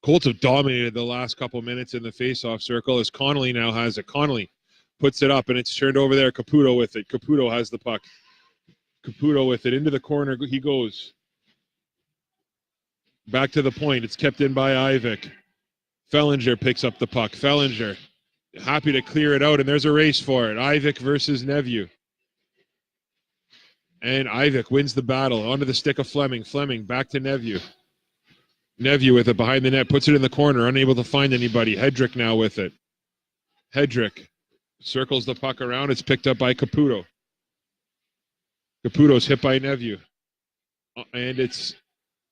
[SPEAKER 1] Colts have dominated the last couple minutes in the face-off circle as Connolly now has it. Connolly puts it up, and it's turned over there. Caputo with it. Caputo has the puck. Caputo with it. Into the corner he goes. Back to the point. It's kept in by Ivik. Fellinger picks up the puck. Fellinger happy to clear it out, and there's a race for it. Ivik versus Neveu. And Ivik wins the battle. Onto the stick of Fleming. Fleming back to Neveu. Neveu with it behind the net. Puts it in the corner. Unable to find anybody. Hedrick now with it. Hedrick circles the puck around. It's picked up by Caputo. Caputo's hit by Neveu. And it's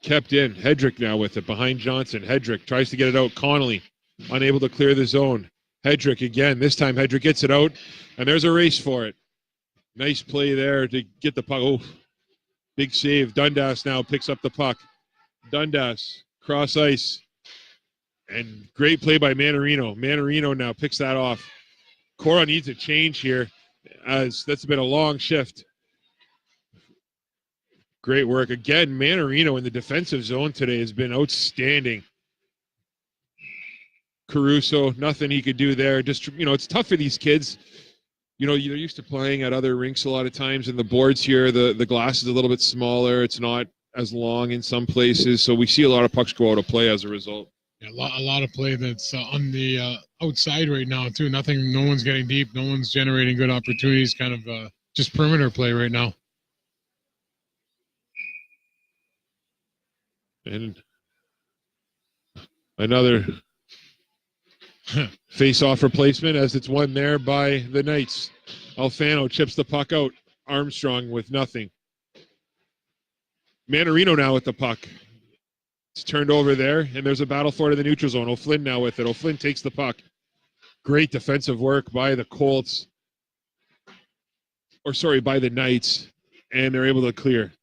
[SPEAKER 1] kept in. Hedrick now with it behind Johnson. Hedrick tries to get it out. Connolly unable to clear the zone. Hedrick again. This time Hedrick gets it out, and there's a race for it. Nice play there to get the puck. Oh, big save. Dundas now picks up the puck. Dundas cross ice, and great play by Manarino. Manarino now picks that off. Korah needs a change here, as that's been a long shift. Great work. Again, Manarino in the defensive zone today has been outstanding. Caruso, nothing he could do there. Just, it's tough for these kids. They're used to playing at other rinks a lot of times, and the boards here, the glass is a little bit smaller. It's not as long in some places, so we see a lot of pucks go out of play as a result.
[SPEAKER 3] Yeah, a lot of play that's on the outside right now, too. No one's getting deep. No one's generating good opportunities. Kind of just perimeter play right now.
[SPEAKER 1] And another face-off replacement as it's won there by the Knights. Alfano chips the puck out. Armstrong with nothing. Manarino now with the puck. It's turned over there, and there's a battle for it in the neutral zone. O'Flynn now with it. O'Flynn takes the puck. Great defensive work by the Colts. By the Knights, and they're able to clear.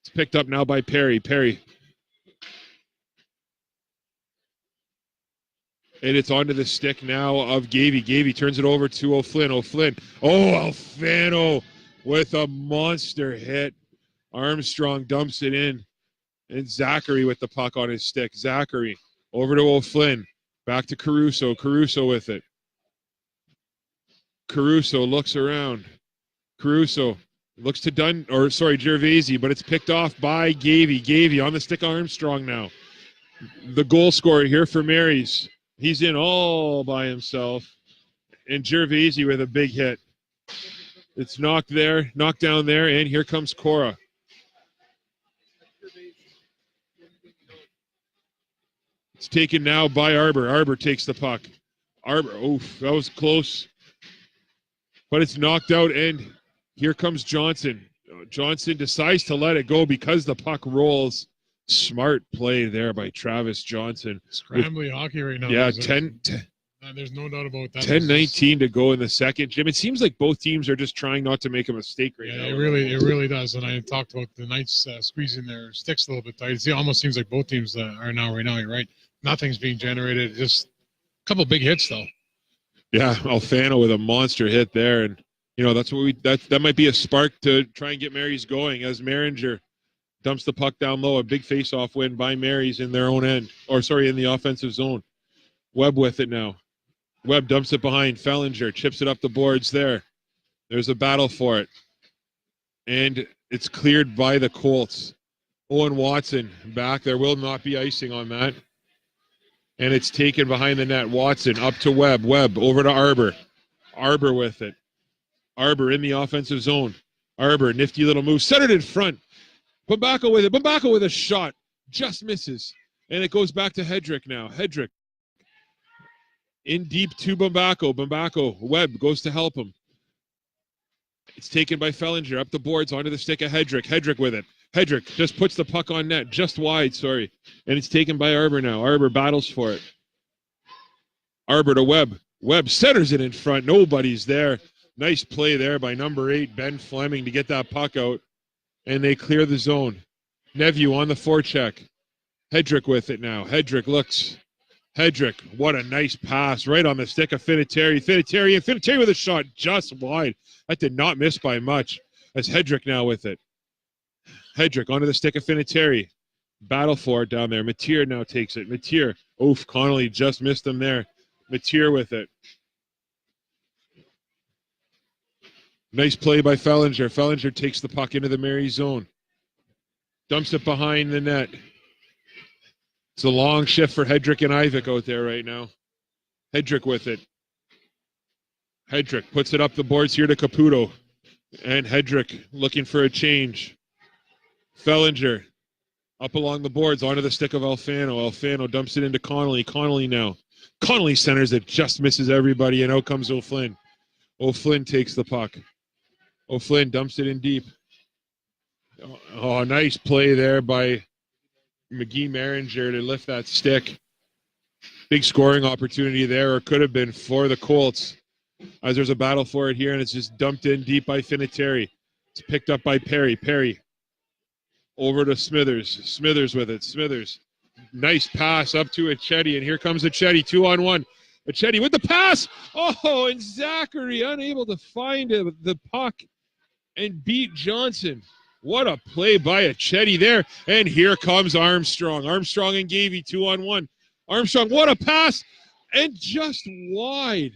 [SPEAKER 1] It's picked up now by Perry. Perry. And it's onto the stick now of Gavey. Gavey turns it over to O'Flynn. O'Flynn. Oh, Alfano with a monster hit. Armstrong dumps it in. And Zachary with the puck on his stick. Zachary over to O'Flynn. Back to Caruso. Caruso with it. Caruso looks around. Caruso looks to Gervaisi, but it's picked off by Gavey. Gavey on the stick of Armstrong now. The goal scorer here for Marys. He's in all by himself. And Gervaisi with a big hit. It's knocked down there, and here comes Korah. It's taken now by Arbor. Arbor takes the puck. Arbor, that was close. But it's knocked out, and here comes Johnson. Johnson decides to let it go because the puck rolls. Smart play there by Travis Johnson.
[SPEAKER 3] Scrambly hockey right now.
[SPEAKER 1] Yeah,
[SPEAKER 3] there's no doubt about that.
[SPEAKER 1] 10:19 to go in the second. Jim, it seems like both teams are just trying not to make a mistake right now.
[SPEAKER 3] It really does. And I talked about the Knights squeezing their sticks a little bit tight. It almost seems like both teams are now. You're right. Nothing's being generated. Just a couple big hits though.
[SPEAKER 1] Yeah, Alfano with a monster hit there, and that's what that might be a spark to try and get Marys going as Maringer dumps the puck down low. A big face-off win by Marys in their own end, in the offensive zone. Webb with it now. Webb dumps it behind. Fellinger chips it up the boards there. There's a battle for it. And it's cleared by the Colts. Owen Watson back. There will not be icing on that. And it's taken behind the net. Watson up to Webb. Webb over to Arbor. Arbor with it. Arbor in the offensive zone. Arbor, nifty little move. Set it in front. Bambako with it. Bambako with a shot. Just misses. And it goes back to Hedrick now. Hedrick in deep to Bambako. Bambako. Webb goes to help him. It's taken by Fellinger. Up the boards onto the stick of Hedrick. Hedrick with it. Hedrick just puts the puck on net. Just wide, sorry. And it's taken by Arbor now. Arbor battles for it. Arbor to Webb. Webb centers it in front. Nobody's there. Nice play there by number 8, Ben Fleming, to get that puck out. And they clear the zone. Neveu on the forecheck. Hedrick with it now. Hedrick looks. Hedrick, what a nice pass. Right on the stick of Finiteri. Finiteri with a shot just wide. That did not miss by much. That's Hedrick now with it. Hedrick onto the stick of Finiteri. Battle for it down there. Mateer now takes it. Mateer. Oof, Connolly just missed him there. Mateer with it. Nice play by Fellinger. Fellinger takes the puck into the Mary zone. Dumps it behind the net. It's a long shift for Hedrick and Ivik out there right now. Hedrick with it. Hedrick puts it up the boards here to Caputo. And Hedrick looking for a change. Fellinger up along the boards onto the stick of Alfano. Alfano dumps it into Connolly. Connolly now. Connolly centers it, just misses everybody, and out comes O'Flynn. O'Flynn takes the puck. O'Flynn dumps it in deep. Oh, nice play there by McGee Maringer to lift that stick. Big scoring opportunity there, or could have been for the Colts, as there's a battle for it here, and it's just dumped in deep by Finiteri. It's picked up by Perry. Perry over to Smithers. Smithers with it. Smithers. Nice pass up to Achetti, and here comes Achetti, 2-on-1. Achetti with the pass. Oh, and Zachary unable to find the puck and beat Johnson. What a play by Achetti there. And here comes Armstrong. Armstrong and Gavey, 2-on-1. Armstrong, what a pass. And just wide.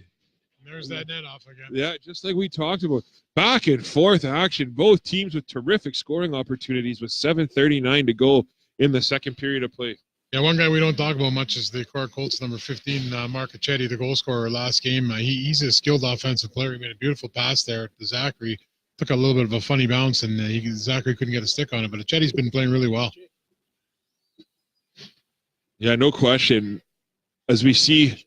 [SPEAKER 3] There's that net off again.
[SPEAKER 1] Yeah, just like we talked about. Back and forth action. Both teams with terrific scoring opportunities with 7:39 to go in the second period of play.
[SPEAKER 3] Yeah, one guy we don't talk about much is the Korah Colts number 15, Mark Achetti, the goal scorer last game. He's a skilled offensive player. He made a beautiful pass there to Zachary. Took a little bit of a funny bounce, and Zachary couldn't get a stick on it. But Achetti's been playing really well.
[SPEAKER 1] Yeah, no question. As we see,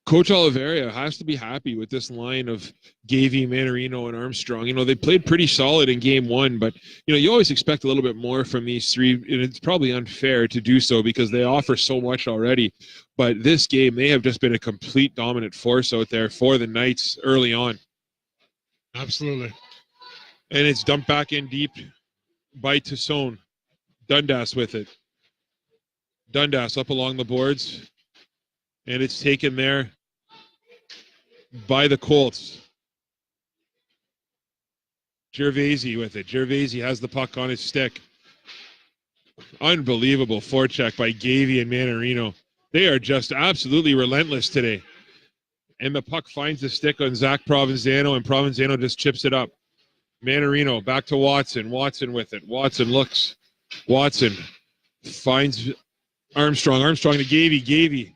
[SPEAKER 1] Coach Oliveira has to be happy with this line of Gavey, Manarino, and Armstrong. They played pretty solid in game one, but, you always expect a little bit more from these three, and it's probably unfair to do so because they offer so much already. But this game, they have just been a complete dominant force out there for the Knights early on.
[SPEAKER 3] Absolutely.
[SPEAKER 1] And it's dumped back in deep by Tassone. Dundas with it. Dundas up along the boards. And it's taken there by the Colts. Gervaisi with it. Gervaisi has the puck on his stick. Unbelievable forecheck by Gavey and Manarino. They are just absolutely relentless today. And the puck finds the stick on Zach Provenzano, and Provenzano just chips it up. Manarino back to Watson. Watson with it. Watson looks. Watson finds Armstrong. Armstrong to Gavey. Gavey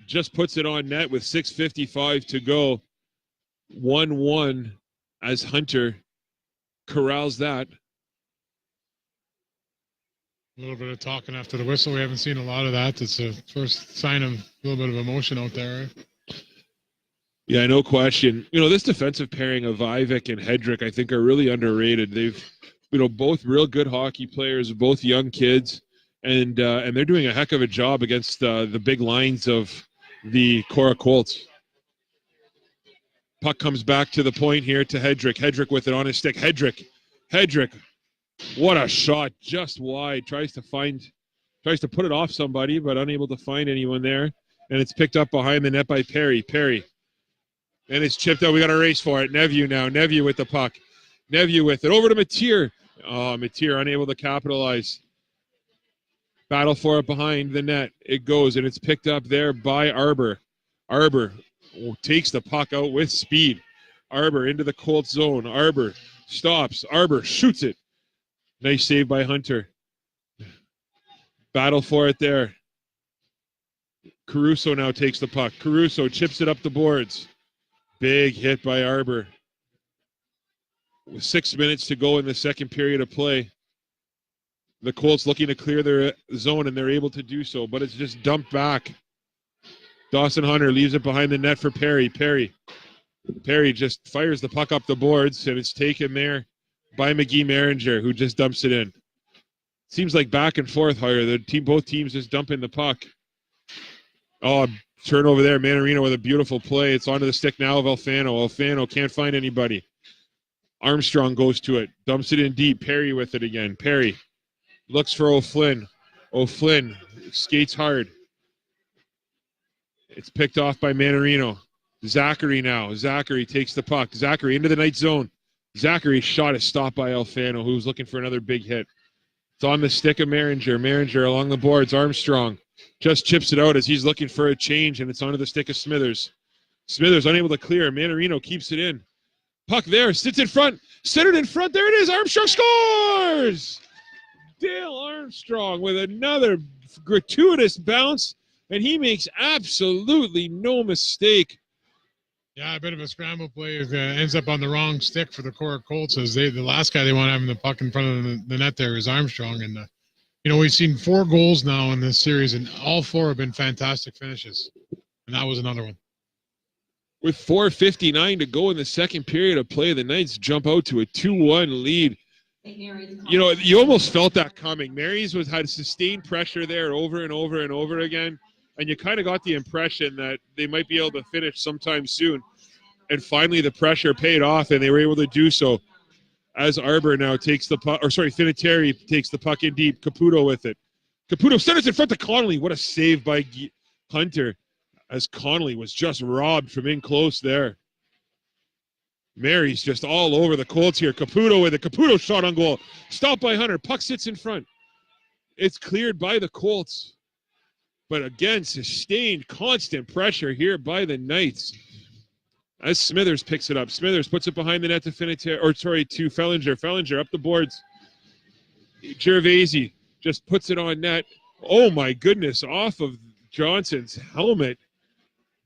[SPEAKER 1] just puts it on net with 6:55 to go. 1-1 as Hunter corrals that.
[SPEAKER 3] A little bit of talking after the whistle. We haven't seen a lot of that. It's a first sign of a little bit of emotion out there. Right?
[SPEAKER 1] Yeah, no question. This defensive pairing of Ivik and Hedrick, I think, are really underrated. They've, both real good hockey players, both young kids, and they're doing a heck of a job against the big lines of the Korah Colts. Puck comes back to the point here to Hedrick. Hedrick with it on his stick. Hedrick. What a shot, just wide. Tries to put it off somebody, but unable to find anyone there. And it's picked up behind the net by Perry. Perry. And it's chipped out. We got a race for it. Neveu now. Neveu with the puck. Neveu with it. Over to Mateer. Oh, Mateer unable to capitalize. Battle for it behind the net. It goes, and it's picked up there by Arbor. Arbor takes the puck out with speed. Arbor into the Colts zone. Arbor Stops. Arbor shoots it. Nice save by Hunter. Battle for it there. Caruso now takes the puck. Caruso chips it up the boards. Big hit by Arbor. With 6 minutes to go in the second period of play. The Colts looking to clear their zone, and they're able to do so, but it's just dumped back. Dawson Hunter leaves it behind the net for Perry. Perry just fires the puck up the boards, and it's taken there by McGee Maringer, who just dumps it in. Seems like back and forth, Hunter. Both teams just dumping the puck. Oh, turnover there. Manarino with a beautiful play. It's onto the stick now of Alfano. Alfano can't find anybody. Armstrong goes to it. Dumps it in deep. Perry with it again. Perry looks for O'Flynn. O'Flynn skates hard. It's picked off by Manarino. Zachary now. Zachary takes the puck. Zachary into the night zone. Zachary's shot is stopped by Alfano, who's looking for another big hit. It's on the stick of Maringer. Maringer along the boards. Armstrong just chips it out as he's looking for a change, and it's onto the stick of Smithers. Smithers unable to clear. Manarino keeps it in. Puck there. Sits in front. Centered in front. There it is. Armstrong scores! Dale Armstrong with another gratuitous bounce, and he makes absolutely no mistake.
[SPEAKER 3] Yeah, a bit of a scramble play. Ends up on the wrong stick for the Korah Colts, as the last guy they want having the puck in front of the net there is Armstrong. And, we've seen 4 goals now in this series, and all 4 have been fantastic finishes. And that was another one.
[SPEAKER 1] With 4:59 to go in the second period of play, the Knights jump out to a 2-1 lead. You almost felt that coming. Mary's had sustained pressure there over and over and over again, and you kind of got the impression that they might be able to finish sometime soon. And finally, the pressure paid off, and they were able to do so. As Arbor now takes the puck, Finiteri takes the puck in deep. Caputo with it. Caputo centers in front of Connolly. What a save by Hunter, as Connolly was just robbed from in close there. Mary's just all over the Colts here. Caputo with it. Caputo shot on goal. Stopped by Hunter. Puck sits in front. It's cleared by the Colts. But again, sustained, constant pressure here by the Knights. As Smithers picks it up. Smithers puts it behind the net to to Fellinger. Fellinger up the boards. Gervaisi just puts it on net. Oh my goodness, off of Johnson's helmet.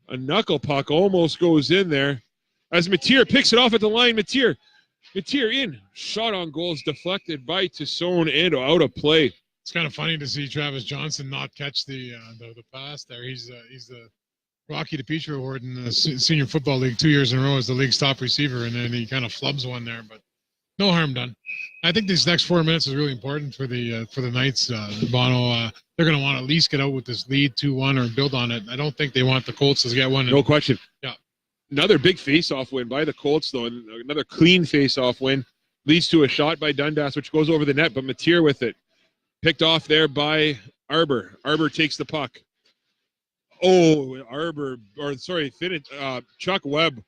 [SPEAKER 1] A knuckle puck almost goes in there. As Mateer picks it off at the line, Mateer in. Shot on goal is deflected by Tassone and out of play.
[SPEAKER 3] It's kind of funny to see Travis Johnson not catch the pass there. He's the Rocky DePietro Award in the Senior Football League 2 years in a row as the league's top receiver, and then he kind of flubs one there, but no harm done. I think these next 4 minutes is really important for the Knights. Bono, they're going to want to at least get out with this lead 2-1 or build on it. I don't think they want the Colts to get one.
[SPEAKER 1] No question.
[SPEAKER 3] Yeah.
[SPEAKER 1] Another big face-off win by the Colts, though. Another clean face-off win. Leads to a shot by Dundas, which goes over the net, but Mateer with it. Picked off there by Arbor. Arbor takes the puck. Oh, Chuck Webb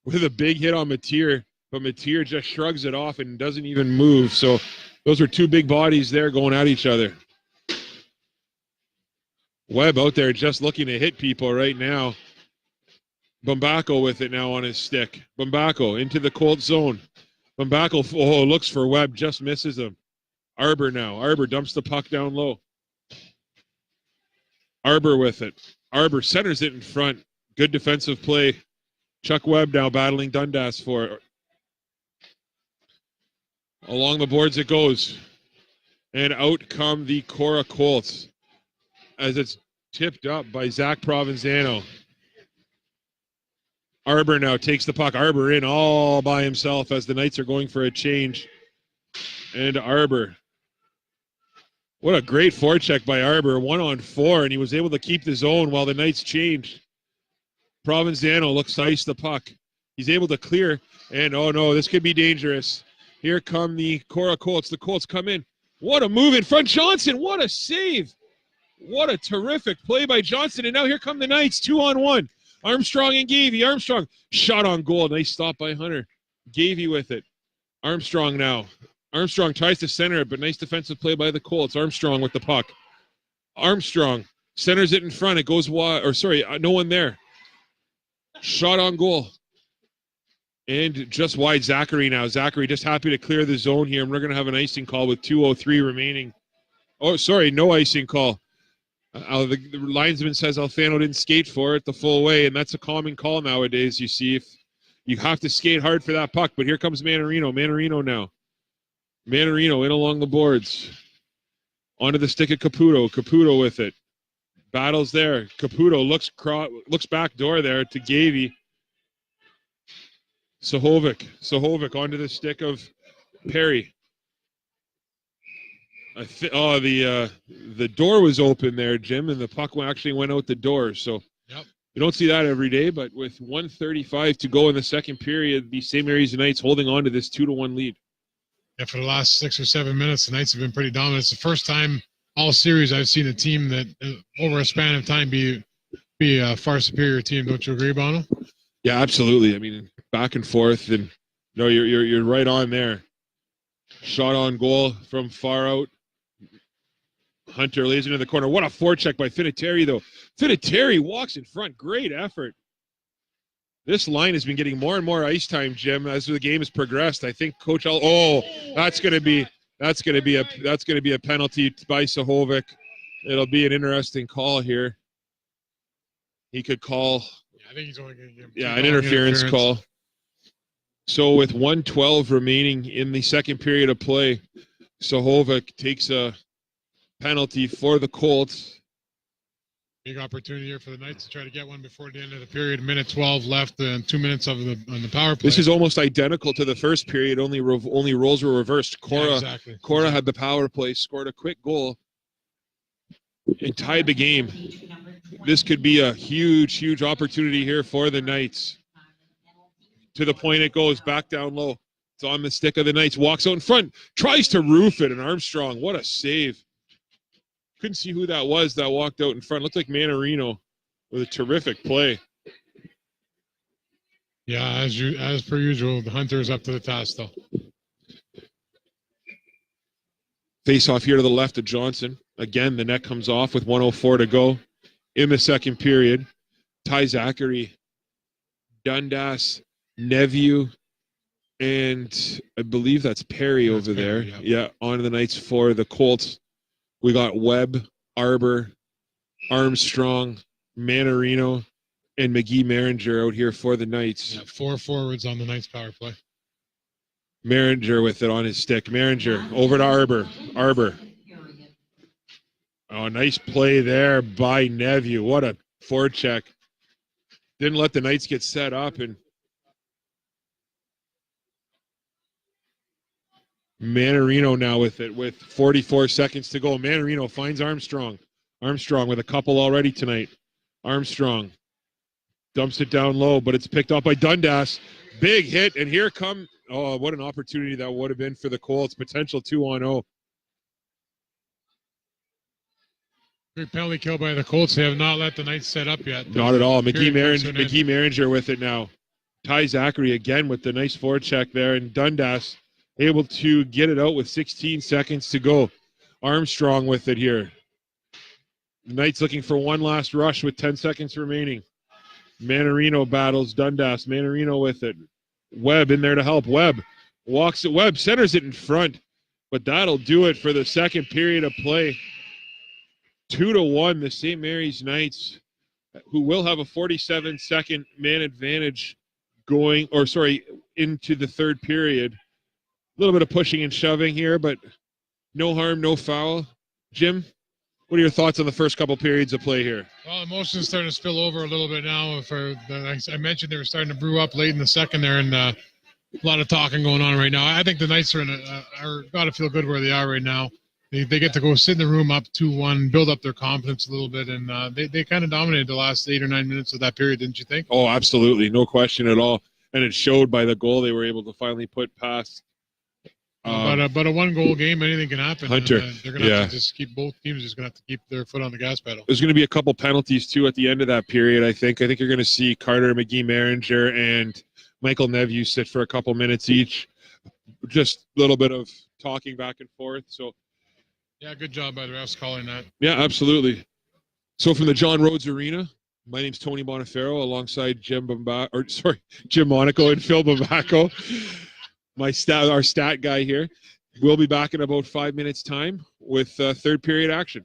[SPEAKER 1] with a big hit on Mateer, but Mateer just shrugs it off and doesn't even move. So those are 2 big bodies there going at each other. Webb out there just looking to hit people right now. Bumbaco with it now on his stick. Bumbaco into the Colt zone. Bumbaco looks for Webb, just misses him. Arbor now. Arbor dumps the puck down low. Arbor with it. Arbor centers it in front. Good defensive play. Chuck Webb now battling Dundas for it. Along the boards it goes. And out come the Korah Colts as it's tipped up by Zach Provenzano. Arbor now takes the puck. Arbor in all by himself as the Knights are going for a change. And Arbor. What a great forecheck by Arbor. 1-on-4, and he was able to keep the zone while the Knights changed. Provenzano looks to ice the puck. He's able to clear, and oh no, this could be dangerous. Here come the Korah Colts. The Colts come in. What a move in front. Johnson, what a save. What a terrific play by Johnson. And now here come the Knights, 2-on-1. Armstrong and Gavey. Armstrong, shot on goal. Nice stop by Hunter. Gavey with it. Armstrong now. Armstrong tries to center it, but nice defensive play by the Colts. Armstrong with the puck. Armstrong centers it in front. It goes wide. No one there. Shot on goal. And just wide Zachary now. Zachary just happy to clear the zone here, and we're going to have an icing call with 2:03 remaining. Oh, sorry, no icing call. The linesman says Alfano didn't skate for it the full way, and that's a common call nowadays. You see, if you have to skate hard for that puck, but here comes Manarino. Manarino now. Manarino in along the boards. Onto the stick of Caputo. Caputo with it. Battles there. Caputo looks back door there to Gavey. Sahovic onto the stick of Perry. The door was open there, Jim, and the puck actually went out the door. So
[SPEAKER 3] yep.
[SPEAKER 1] You don't see that every day, but with 1:35 to go in the second period, the St. Mary's Knights holding on to this 2-1 lead.
[SPEAKER 3] Yeah, for the last 6 or 7 minutes, the Knights have been pretty dominant. It's the first time all series I've seen a team that, over a span of time, be a far superior team. Don't you agree, Bono?
[SPEAKER 1] Yeah, absolutely. I mean, back and forth, and no, you're right on there. Shot on goal from far out. Hunter lays into the corner. What a forecheck by Finateri, though. Finateri walks in front. Great effort. This line has been getting more and more ice time, Jim, as the game has progressed. I think Coach that's going to be a penalty by Sahovic. It'll be an interesting call here. He could call.
[SPEAKER 3] Yeah, I think he's only going to give
[SPEAKER 1] an interference call. So with 1:12 remaining in the second period of play, Sahovic takes a penalty for the Colts.
[SPEAKER 3] Big opportunity here for the Knights to try to get one before the end of the period. Minute 12 left and 2 minutes on the power play.
[SPEAKER 1] This is almost identical to the first period. Only roles were reversed. Korah had the power play, scored a quick goal, and tied the game. This could be a huge, huge opportunity here for the Knights. To the point it goes, back down low. It's on the stick of the Knights. Walks out in front, tries to roof it, and Armstrong, what a save. Couldn't see who that was that walked out in front. Looked like Manarino with a terrific play.
[SPEAKER 3] Yeah, as per usual, the Hunter is up to the task, though.
[SPEAKER 1] Face off here to the left of Johnson. Again, the net comes off with 1:04 to go in the second period. Ty Zachary, Dundas, Neville, and I believe that's Perry over there. Yeah, on the Knights for the Colts. We got Webb, Arbor, Armstrong, Manarino, and McGee-Maringer out here for the Knights.
[SPEAKER 3] Yeah, 4 forwards on the Knights power play.
[SPEAKER 1] Maringer with it on his stick. Maringer over to Arbor. Arbor. Oh, nice play there by Neville. What a forecheck. Didn't let the Knights get set up, and Manarino now with it with 44 seconds to go. Manarino finds Armstrong. Armstrong with a couple already tonight. Armstrong dumps it down low, but it's picked up by Dundas. Big hit, and here come, what an opportunity that would have been for the Colts. Potential 2-0.
[SPEAKER 3] Big penalty kill by the Colts. They have not let the Knights set up yet.
[SPEAKER 1] Not at all. McGee-Maringer with it now. Ty Zachary again with the nice forecheck there, and Dundas able to get it out with 16 seconds to go. Armstrong with it here. Knights looking for one last rush with 10 seconds remaining. Manarino battles Dundas. Manarino with it. Webb in there to help. Webb walks it. Webb centers it in front, but that'll do it for the second period of play. 2-1, the St. Mary's Knights, who will have a 47-second man advantage into the third period. A little bit of pushing and shoving here, but no harm, no foul. Jim, what are your thoughts on the first couple periods of play here?
[SPEAKER 3] Well, emotions starting to spill over a little bit now. I mentioned they were starting to brew up late in the second there, and a lot of talking going on right now. I think the Knights are got to feel good where they are right now. They get to go sit in the room up 2-1, build up their confidence a little bit, and they kind of dominated the last 8 or 9 minutes of that period, didn't you think?
[SPEAKER 1] Oh, absolutely. No question at all. And it showed by the goal they were able to finally put past.
[SPEAKER 3] But a one-goal game, anything can happen.
[SPEAKER 1] Hunter,
[SPEAKER 3] they're going to have to just both teams just going to have to keep their foot on the gas pedal.
[SPEAKER 1] There's going to be a couple penalties, too, at the end of that period, I think. I think you're going to see Carter McGee-Maringer and Michael Neville sit for a couple minutes each. Just a little bit of talking back and forth. So,
[SPEAKER 3] yeah, good job by the refs calling that.
[SPEAKER 1] Yeah, absolutely. So from the John Rhodes Arena, My name's Tony Bonifero, alongside Jim Monaco and Phil Bambaco. Our stat guy here. We'll be back in about 5 minutes' time with third period action.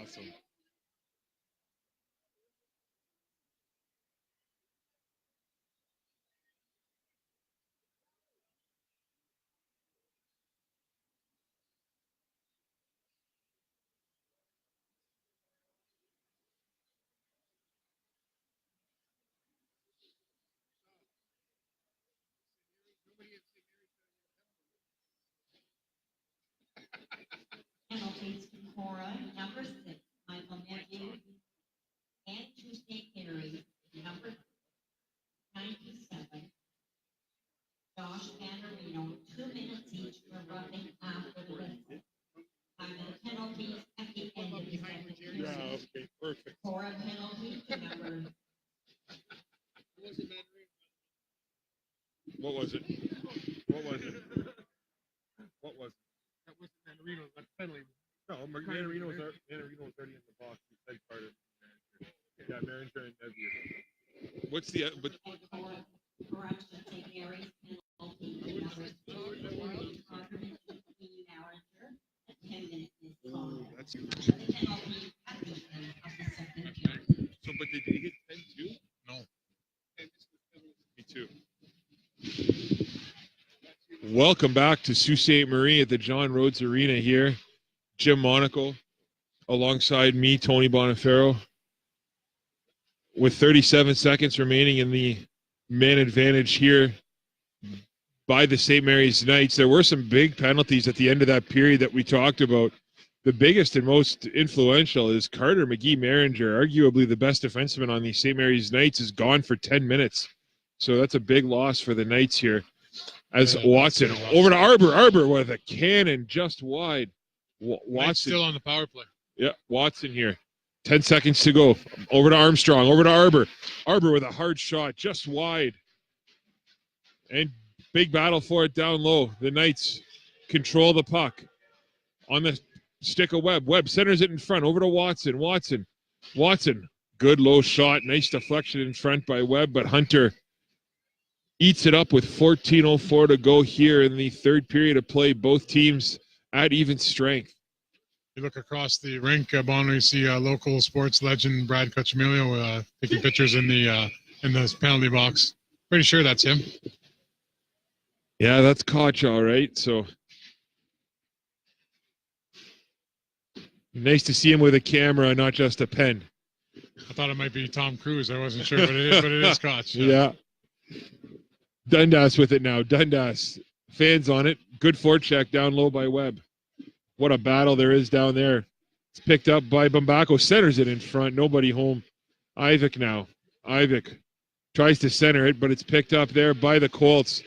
[SPEAKER 1] Awesome.
[SPEAKER 2] Penalties to Korah, number 6, Michael Matthew, and to St. Mary's, number 97, Josh Vanderino, 2 minutes each for roughing after the whistle. The penalties at the end of the second period.
[SPEAKER 1] Yeah, okay, perfect.
[SPEAKER 2] Korah penalty to number.
[SPEAKER 1] What was it? What was it? What was it?
[SPEAKER 3] That was Manarino. That penalty.
[SPEAKER 1] No, Manarino was already in the box. He said Carter. Yeah, Maringer and Nevier. What's the but?
[SPEAKER 2] Correction, St. Mary's penalty number 2, Carter and Maringer, a 10-minute misconduct.
[SPEAKER 1] That's
[SPEAKER 2] The penalty at the end of the second period.
[SPEAKER 1] so. But did he get 10-2?
[SPEAKER 3] No.
[SPEAKER 1] Me too. Welcome back to Sault Ste. Marie at the John Rhodes Arena here. Jim Monaco alongside me, Tony Bonifero. With 37 seconds remaining in the man advantage here by the St. Mary's Knights. There were some big penalties at the end of that period that we talked about. The biggest and most influential is Carter McGee-Maringer, arguably the best defenseman on the St. Mary's Knights, is gone for 10 minutes. So that's a big loss for the Knights here. As Watson over to Arbor with a cannon just wide. Watson
[SPEAKER 3] still on the power play.
[SPEAKER 1] Yeah, Watson here. 10 seconds to go. Over to Armstrong. Over to Arbor. Arbor with a hard shot just wide. And big battle for it down low. The Knights control the puck. On the stick of Webb. Webb centers it in front. Over to Watson. Watson. Good low shot. Nice deflection in front by Webb, but Hunter eats it up with 14:04 to go here in the third period of play. Both teams at even strength.
[SPEAKER 3] You look across the rink, Bono, you see local sports legend Brad Cucciamilio taking pictures in the penalty box. Pretty sure that's him.
[SPEAKER 1] Yeah, that's Koch, all right. So nice to see him with a camera, not just a pen.
[SPEAKER 3] I thought it might be Tom Cruise. I wasn't sure, but it is Koch.
[SPEAKER 1] Yeah. Dundas with it now. Dundas. Fans on it. Good forecheck down low by Webb. What a battle there is down there. It's picked up by Bumbacco. Centers it in front. Nobody home. Ivik now. Ivik tries to center it, but it's picked up there by the Colts.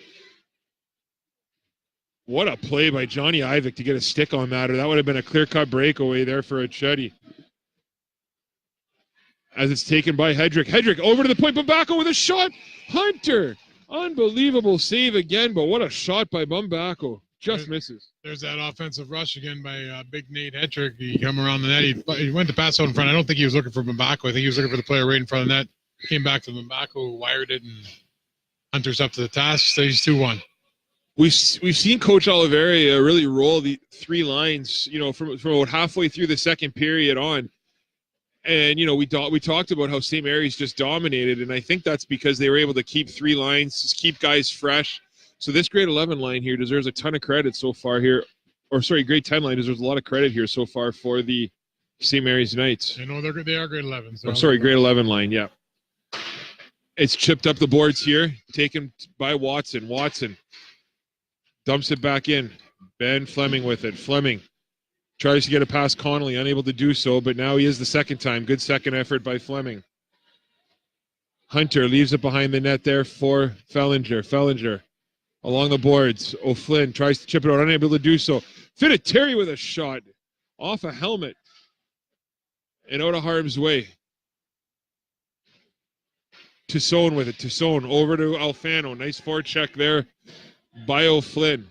[SPEAKER 1] What a play by Johnny Ivik to get a stick on that, or that would have been a clear-cut breakaway there for a Chetty. As it's taken by Hedrick. Hedrick over to the point. Bumbacco with a shot. Hunter. Unbelievable save again, but what a shot by Bumbacco. Just misses.
[SPEAKER 3] There's that offensive rush again by Big Nate Hedrick. He come around the net. He went to pass out in front. I don't think he was looking for Bumbacco. I think he was looking for the player right in front of the net. Came back to Bumbacco, who wired it, and Hunter's up to the task. Stays 2-1.
[SPEAKER 1] We've seen Coach Oliveira really roll the three lines, from about halfway through the second period on. And, we talked about how St. Mary's just dominated, and I think that's because they were able to keep three lines, keep guys fresh. So this grade 11 line here deserves a ton of credit so far here. Or, sorry, grade 10 line deserves a lot of credit here so far for the St. Mary's Knights.
[SPEAKER 3] They are grade 11.
[SPEAKER 1] Grade 11 line, yeah. It's chipped up the boards here, taken by Watson. Watson dumps it back in. Ben Fleming with it. Fleming tries to get it past Connolly, unable to do so, but now he is the second time. Good second effort by Fleming. Hunter leaves it behind the net there for Fellinger. Fellinger along the boards. O'Flynn tries to chip it out, unable to do so. Finiteri with a shot off a helmet and out of harm's way. Tassone with it. Tassone over to Alfano. Nice forecheck there by O'Flynn.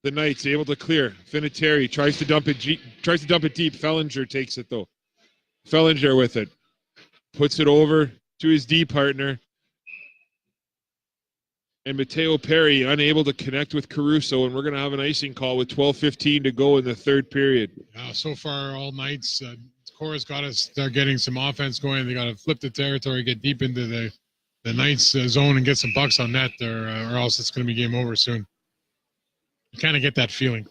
[SPEAKER 1] The Knights able to clear. Finiteri tries to dump it deep. Fellinger takes it though. Fellinger with it. Puts it over to his D partner. And Mateo Perry unable to connect with Caruso, and we're going to have an icing call with 12:15 to go in the third period.
[SPEAKER 3] So far, all nights, Korah's got to start getting some offense going. They got to flip the territory, get deep into the Knights' zone, and get some bucks on net, or else it's going to be game over soon. You kind of get that feeling.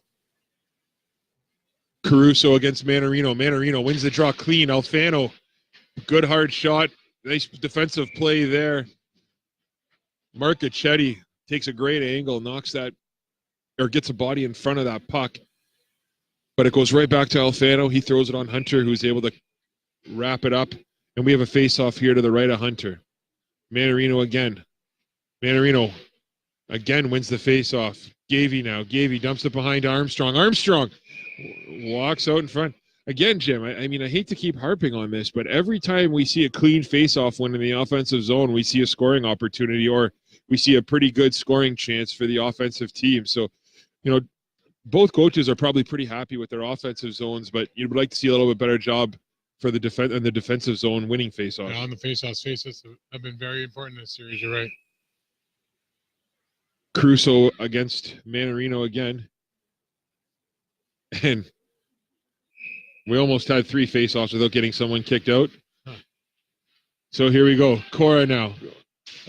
[SPEAKER 1] Caruso against Manarino. Manarino wins the draw clean. Alfano, good hard shot. Nice defensive play there. Marcochetti takes a great angle, knocks that, or gets a body in front of that puck. But it goes right back to Alfano. He throws it on Hunter, who's able to wrap it up. And we have a face-off here to the right of Hunter. Manarino again. Manarino again wins the face-off. Gavey now. Gavey dumps it behind Armstrong. Armstrong walks out in front. Again, Jim, I mean, I hate to keep harping on this, but every time we see a clean face-off when in the offensive zone, we see a scoring opportunity or we see a pretty good scoring chance for the offensive team. So, both coaches are probably pretty happy with their offensive zones, but you'd like to see a little bit better job for the defensive zone winning face-offs.
[SPEAKER 3] Yeah, on the face-offs have been very important in this series. You're right.
[SPEAKER 1] Caruso against Manarino again. And we almost had 3 face-offs without getting someone kicked out.
[SPEAKER 3] Huh.
[SPEAKER 1] So here we go. Korah now.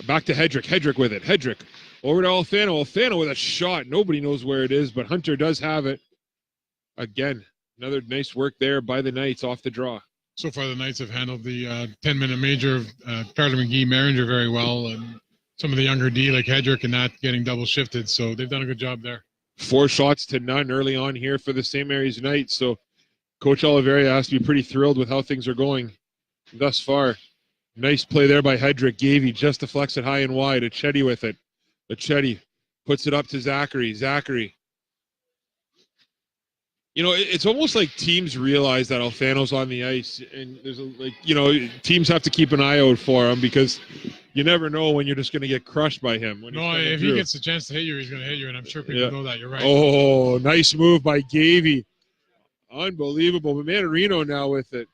[SPEAKER 1] Back to Hedrick. Hedrick with it. Hedrick over to Alfano. Alfano with a shot. Nobody knows where it is, but Hunter does have it. Again, another nice work there by the Knights off the draw.
[SPEAKER 3] So far, the Knights have handled the 10-minute major of Carter McGee, Maringer very well, and some of the younger D like Hedrick and not getting double shifted. So they've done a good job there. 4
[SPEAKER 1] shots to none early on here for the St. Mary's Knights. So Coach Oliveira has to be pretty thrilled with how things are going thus far. Nice play there by Hedrick. Gavey just deflects it high and wide. Achetti with it. Achetti puts it up to Zachary. Zachary. It's almost like teams realize that Alfano's on the ice, and there's teams have to keep an eye out for him because you never know when you're just going to get crushed by him.
[SPEAKER 3] If he gets a chance to hit you, he's going to hit you, and I'm sure people know that. You're right.
[SPEAKER 1] Oh, nice move by Gavey. Unbelievable. But Manarino now with it.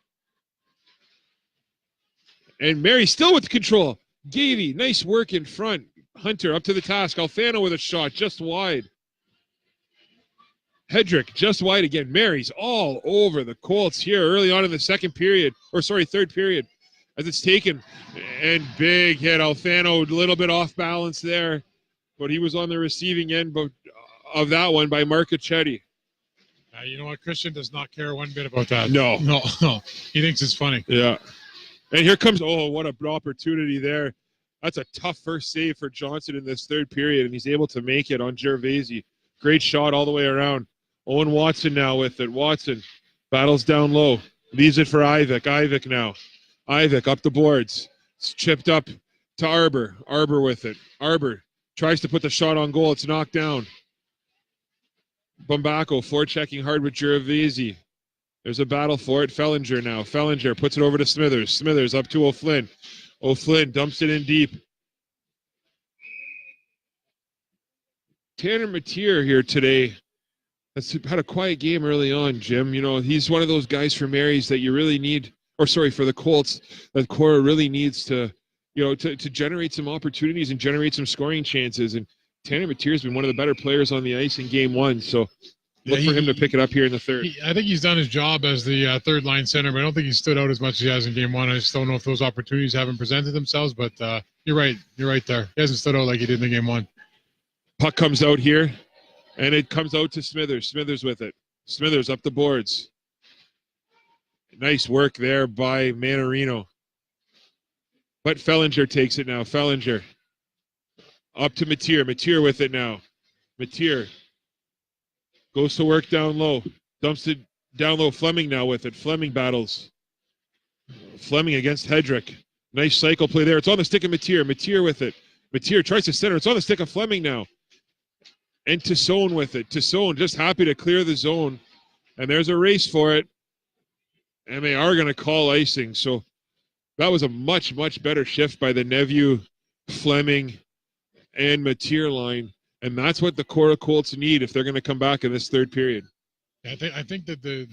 [SPEAKER 1] And Mary still with control. Gavey, nice work in front. Hunter up to the task. Alfano with a shot just wide. Hedrick just wide again. Mary's all over the Colts here early on in the third period as it's taken. And big hit. Alfano a little bit off balance there, but he was on the receiving end of that one by Marcochetti.
[SPEAKER 3] You know what? Christian does not care one bit about that.
[SPEAKER 1] No.
[SPEAKER 3] He thinks it's funny.
[SPEAKER 1] Yeah. And here comes, what an opportunity there. That's a tough first save for Johnson in this third period, and he's able to make it on Gervaisi. Great shot all the way around. Owen Watson now with it. Watson battles down low. Leaves it for Ivik. Ivik now. Ivik up the boards. It's chipped up to Arbor. Arbor with it. Arbor tries to put the shot on goal. It's knocked down. Bumbacco forechecking hard with Gervaisi. There's a battle for it. Fellinger now. Fellinger puts it over to Smithers. Smithers up to O'Flynn. O'Flynn dumps it in deep. Tanner Mateer here today has had a quiet game early on, Jim. He's one of those guys for Marys that you really need, for the Colts, that Korah really needs to generate some opportunities and generate some scoring chances. And Tanner Mateer has been one of the better players on the ice in game 1. So look for him to pick it up here in the third.
[SPEAKER 3] I think he's done his job as the third line center, but I don't think he stood out as much as he has in game 1. I just don't know if those opportunities haven't presented themselves, but you're right. You're right there. He hasn't stood out like he did in game 1.
[SPEAKER 1] Puck comes out here, and it comes out to Smithers. Smithers with it. Smithers up the boards. Nice work there by Manarino. But Fellinger takes it now. Fellinger up to Mateer. Mateer with it now. Mateer goes to work down low. Dumps it down low. Fleming now with it. Fleming battles. Fleming against Hedrick. Nice cycle play there. It's on the stick of Mateer. Mateer with it. Mateer tries to center. It's on the stick of Fleming now. And Tassone with it. Tassone just happy to clear the zone. And there's a race for it. And they are going to call icing. So that was a much, much better shift by the Neveu, Fleming, and Mateer line. And that's what the Korah Colts need if they're going to come back in this third period.
[SPEAKER 3] I think that the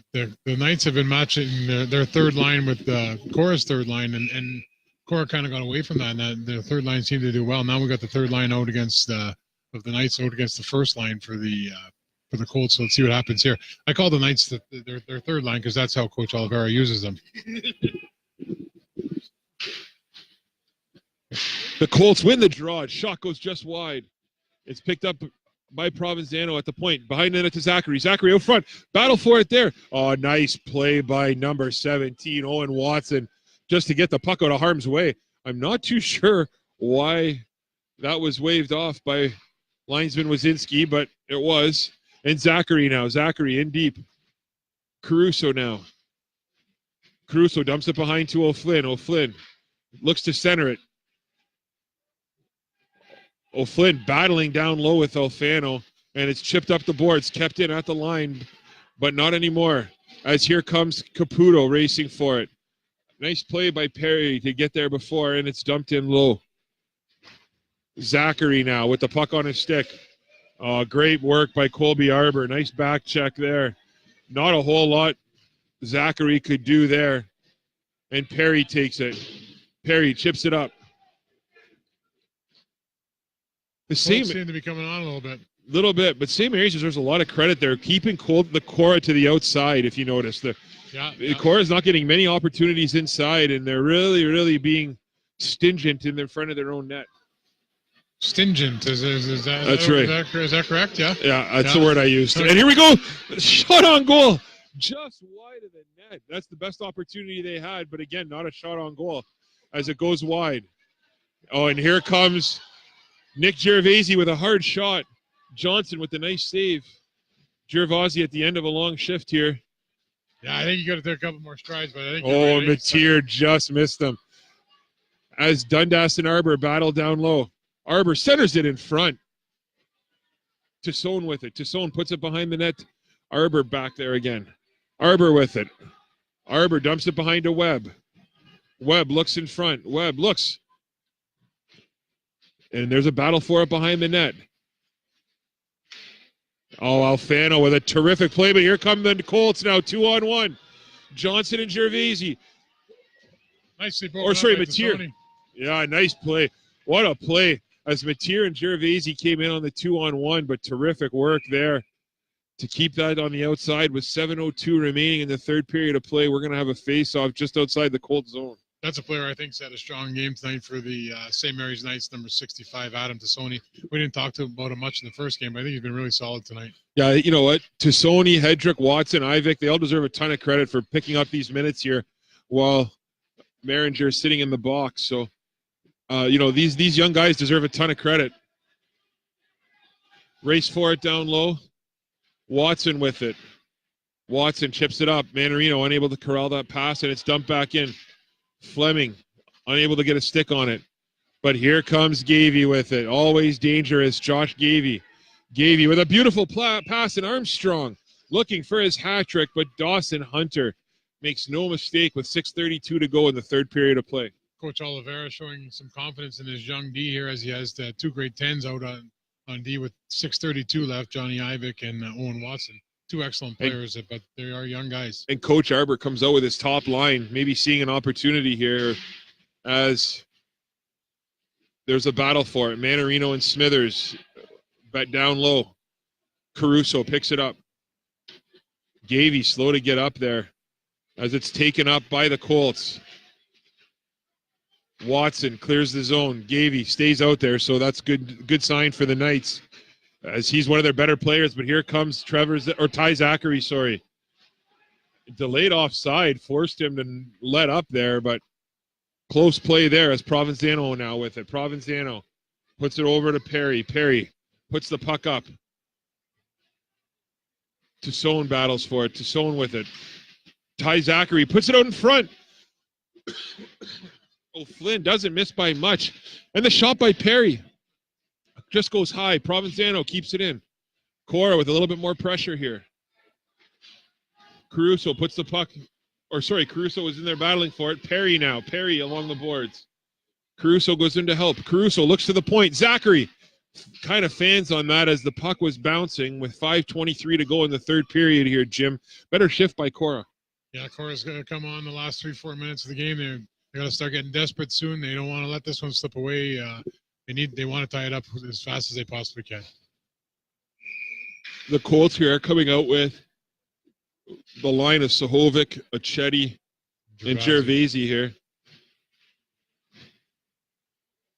[SPEAKER 3] Knights have been matching their third line with Korah's third line, and Korah kind of got away from that, and the third line seemed to do well. Now we got the third line out against of the Knights out against the first line for the Colts. So let's see what happens here. I call the Knights their third line because that's how Coach Oliveira uses them.
[SPEAKER 1] The Colts win the draw. Shot goes just wide. It's picked up by Provenzano at the point. Behind the net to Zachary. Zachary out front. Battle for it there. Oh, nice play by number 17, Owen Watson, just to get the puck out of harm's way. I'm not too sure why that was waved off by linesman Wazinski, but it was. And Zachary now. Zachary in deep. Caruso now. Caruso dumps it behind to O'Flynn. O'Flynn looks to center it. O'Flynn battling down low with Alfano, and it's chipped up the boards, kept in at the line, but not anymore, as here comes Caputo racing for it. Nice play by Perry to get there before, and it's dumped in low. Zachary now with the puck on his stick. Great work by Colby Arbor. Nice back check there. Not a whole lot Zachary could do there, and Perry takes it. Perry chips it up. The same
[SPEAKER 3] seem to be coming on a
[SPEAKER 1] little bit, but St. Mary's deserves a lot of credit there, keeping the Korah to the outside. If you notice, the Korah is not getting many opportunities inside, and they're really, really being stingent in the front of their own net.
[SPEAKER 3] Stingent is that?
[SPEAKER 1] That's right.
[SPEAKER 3] Is that correct? Yeah.
[SPEAKER 1] Yeah, that's the word I used. And here we go, shot on goal, just wide of the net. That's the best opportunity they had, but again, not a shot on goal, as it goes wide. Oh, and here comes Nick Gervasi with a hard shot. Johnson with the nice save. Gervasi at the end of a long shift here.
[SPEAKER 3] Yeah, I think you got to take a couple more strides, but I think.
[SPEAKER 1] Mateer just missed them. As Dundas and Arbor battle down low. Arbor centers it in front. Tassone with it. Tassone puts it behind the net. Arbor back there again. Arbor with it. Arbor dumps it behind to Webb. Webb looks in front. Webb looks. And there's a battle for it behind the net. Oh, Alfano with a terrific play, but here come the Colts now, 2-on-1. Johnson and Gervasi.
[SPEAKER 3] Nicely
[SPEAKER 1] broken. Mateer. Yeah, nice play. What a play. As Mateer and Gervasi came in on the 2-on-1, but terrific work there to keep that on the outside with 7:02 remaining in the third period of play. We're going to have a face-off just outside the Colt zone.
[SPEAKER 3] That's a player I think had a strong game tonight for the St. Mary's Knights, number 65, Adam Tassone. We didn't talk about him much in the first game, but I think he's been really solid tonight. Yeah,
[SPEAKER 1] you know what? Tassone, Hedrick, Watson, Ivik, they all deserve a ton of credit for picking up these minutes here while Maringer is sitting in the box. So, these young guys deserve a ton of credit. Race for it down low. Watson with it. Watson chips it up. Manarino unable to corral that pass, and it's dumped back in. Fleming unable to get a stick on it. But here comes Gavey with it. Always dangerous, Josh Gavey. Gavey with a beautiful pass, and Armstrong looking for his hat trick, but Dawson Hunter makes no mistake with 6:32 to go in the third period of play.
[SPEAKER 3] Coach Oliveira showing some confidence in his young D here as he has two great 10s out on D with 6:32 left, Johnny Ivik and Owen Watson. Two excellent players, but they are young guys. And
[SPEAKER 1] Coach Arbor comes out with his top line, maybe seeing an opportunity here as there's a battle for it. Manarino and Smithers back down low. Caruso picks it up. Gavey slow to get up there as it's taken up by the Colts. Watson clears the zone. Gavey stays out there, so that's good sign for the Knights, as he's one of their better players. But here comes Ty Zachary, sorry. Delayed offside, forced him to let up there, but close play there as Provenzano now with it. Provenzano puts it over to Perry. Perry puts the puck up. Tassone battles for it. Tassone with it. Ty Zachary puts it out in front. Flynn doesn't miss by much. And the shot by Perry just goes high. Provenzano keeps it in. Korah with a little bit more pressure here. Caruso puts the puck, Caruso was in there battling for it. Perry now. Perry along the boards. Caruso goes in to help. Caruso looks to the point. Zachary kind of fans on that as the puck was bouncing with 5:23 to go in the third period here, Jim. Better shift by Korah.
[SPEAKER 3] Yeah, Korah's going to come on the last 3-4 minutes of the game. They're They got to start getting desperate soon. They don't want to let this one slip away. They want to tie it up as fast as they possibly can.
[SPEAKER 1] The Colts here are coming out with the line of Sahovic, Achetti, and Gervaisi here.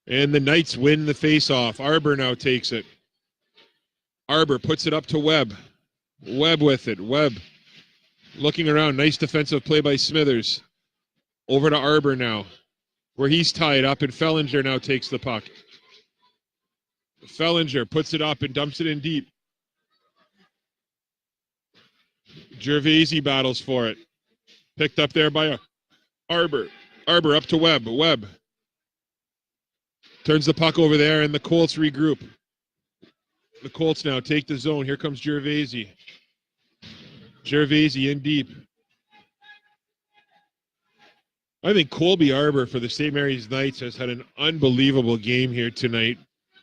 [SPEAKER 1] And the Knights win the faceoff. Arbor now takes it. Arbor puts it up to Webb. Webb with it. Webb looking around. Nice defensive play by Smithers. Over to Arbor now, where he's tied up, and Fellinger now takes the puck. Fellinger puts it up and dumps it in deep. Gervaisi battles for it. Picked up there by Arbor. Arbor up to Webb. Webb turns the puck over there, and the Colts regroup. The Colts now take the zone. Here comes Gervaisi. Gervaisi in deep. I think Colby Arbor for the St. Mary's Knights has had an unbelievable game here tonight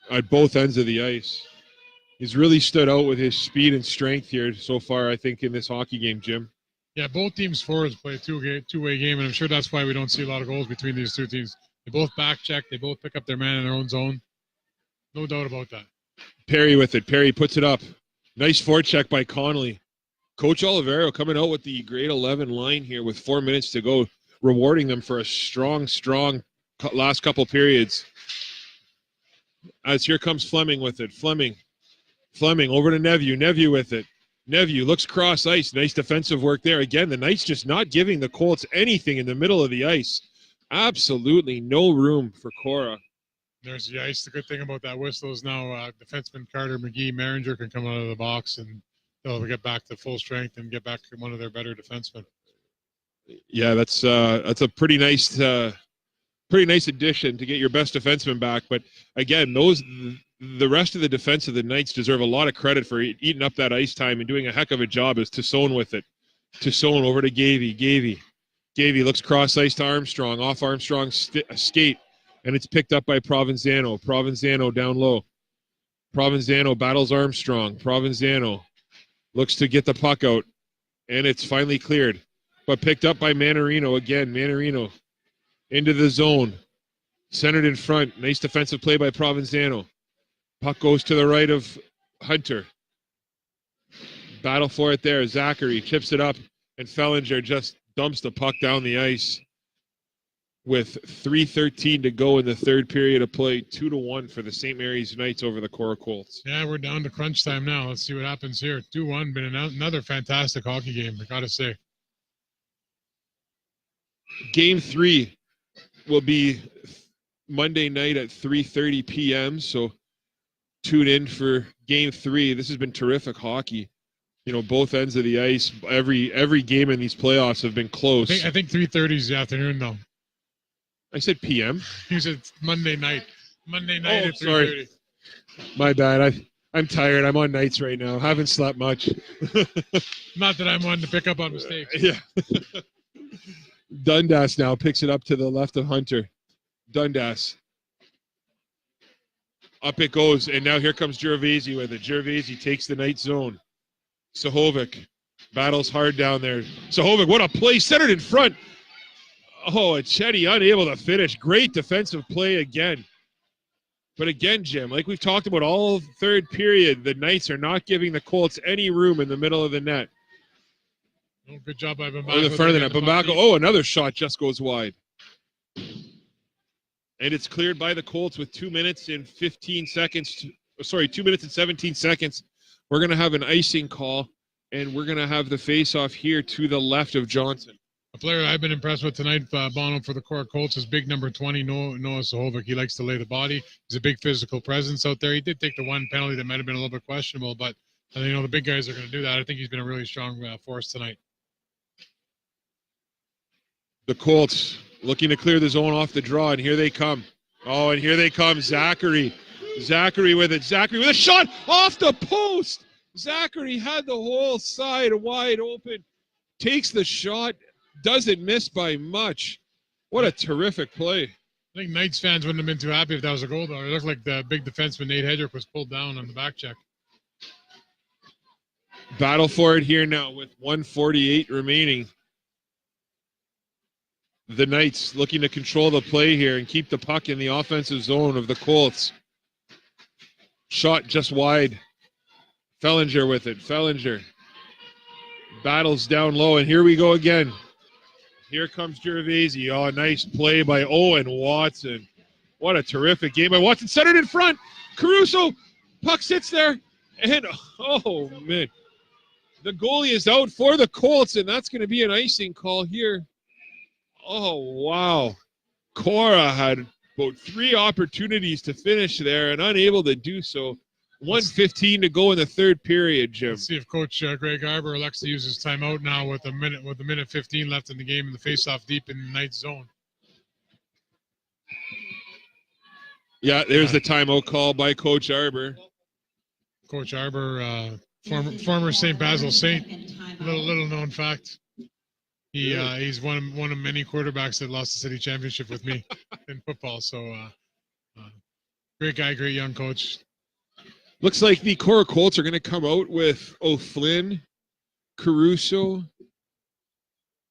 [SPEAKER 1] at both ends of the ice. He's really stood out with his speed and strength here so far, I think, in this hockey game, Jim.
[SPEAKER 3] Yeah, both teams' forwards play a two-way game, and I'm sure that's why we don't see a lot of goals between these two teams. They both back check. They both pick up their man in their own zone. No doubt about that.
[SPEAKER 1] Perry with it. Perry puts it up. Nice forecheck by Connolly. Coach Olivero coming out with the grade 11 line here with 4 minutes to go, rewarding them for a strong last couple periods. As here comes Fleming with it. Fleming over to Neveu. Neveu with it. Neveu looks cross ice. Nice defensive work there. Again, the Knights just not giving the Colts anything in the middle of the ice. Absolutely no room for Korah.
[SPEAKER 3] There's the ice. The good thing about that whistle is now defenseman Carter McGee Maringer can come out of the box and they'll get back to full strength and get back to one of their better defensemen.
[SPEAKER 1] Yeah, that's a pretty nice addition to get your best defenseman back. But again, the rest of the defense of the Knights deserve a lot of credit for eating up that ice time and doing a heck of a job as Tassone with it. Tassone over to Gavey. Gavey looks cross ice to Armstrong. Off Armstrong's skate. And it's picked up by Provenzano. Provenzano down low. Provenzano battles Armstrong. Provenzano looks to get the puck out. And it's finally cleared. But picked up by Manarino again. Manarino into the zone. Centered in front. Nice defensive play by Provenzano. Puck goes to the right of Hunter. Battle for it there. Zachary chips it up. And Fellinger just dumps the puck down the ice. With 3:13 to go in the third period of play, 2-1 for the St. Mary's Knights over the Korah Colts.
[SPEAKER 3] Yeah, we're down to crunch time now. Let's see what happens here. 2-1, been another fantastic hockey game, I got to say.
[SPEAKER 1] Game 3 will be Monday night at 3:30 p.m., so tune in for Game 3. This has been terrific hockey. You know, both ends of the ice. Every game in these playoffs have been close.
[SPEAKER 3] I think 3:30 is the afternoon, though.
[SPEAKER 1] I said p.m.
[SPEAKER 3] You said Monday night. Monday night at 3:30.
[SPEAKER 1] Sorry. My bad. I'm tired. I'm on nights right now. Haven't slept much.
[SPEAKER 3] Not that I'm one to pick up on mistakes.
[SPEAKER 1] Yeah. Dundas now picks it up to the left of Hunter. Dundas. Up it goes, and now here comes Gervaisi with it. Gervaisi takes the Knight zone. Sahovic battles hard down there. Sahovic, what a play. Centered in front. Oh, Achetti unable to finish. Great defensive play again. But again, Jim, like we've talked about all third period, the Knights are not giving the Colts any room in the middle of the net.
[SPEAKER 3] Oh, good job by Bambaco.
[SPEAKER 1] Or the front of the net. Bambaco, oh, another shot just goes wide. And it's cleared by the Colts with 2 minutes and 15 seconds. 2 minutes and 17 seconds. We're going to have an icing call, and we're going to have the face-off here to the left of Johnson.
[SPEAKER 3] A player I've been impressed with tonight, Bono, for the Korah Colts is big number 20, Noah Sahovic. He likes to lay the body. He's a big physical presence out there. He did take the one penalty that might have been a little bit questionable, but the big guys are going to do that. I think he's been a really strong force tonight.
[SPEAKER 1] The Colts looking to clear the zone off the draw, and here they come. Oh, and here they come. Zachary with it. Zachary with a shot off the post. Zachary had the whole side wide open. Takes the shot. Doesn't miss by much. What a terrific play.
[SPEAKER 3] I think Knights fans wouldn't have been too happy if that was a goal, though. It looked like the big defenseman Nate Hedrick was pulled down on the back check.
[SPEAKER 1] Battle for it here now with 1:48 remaining. the Knights looking to control the play here and keep the puck in the offensive zone of the Colts. Shot just wide. Fellinger with it. Fellinger battles down low, and here we go again. Here comes Gervaisi. Oh, nice play by Owen Watson. What a terrific game by Watson. Centered in front. Caruso. Puck sits there. And, oh, man. The goalie is out for the Colts, and that's going to be an icing call here. Oh, wow. Korah had about 3 opportunities to finish there and unable to do so. 1:15 to go in the third period, Jim.
[SPEAKER 3] Let's see if Coach Greg Arbor elects to use his timeout now with a minute 15 left in the game and the face-off deep in the Knights zone.
[SPEAKER 1] Yeah, there's the timeout call by Coach Arbor.
[SPEAKER 3] Coach Arbor, former St. Basil Saint, little known fact. He's one of many quarterbacks that lost the city championship with me in football. So great guy, great young coach.
[SPEAKER 1] Looks like the Korah Colts are going to come out with O'Flynn, Caruso,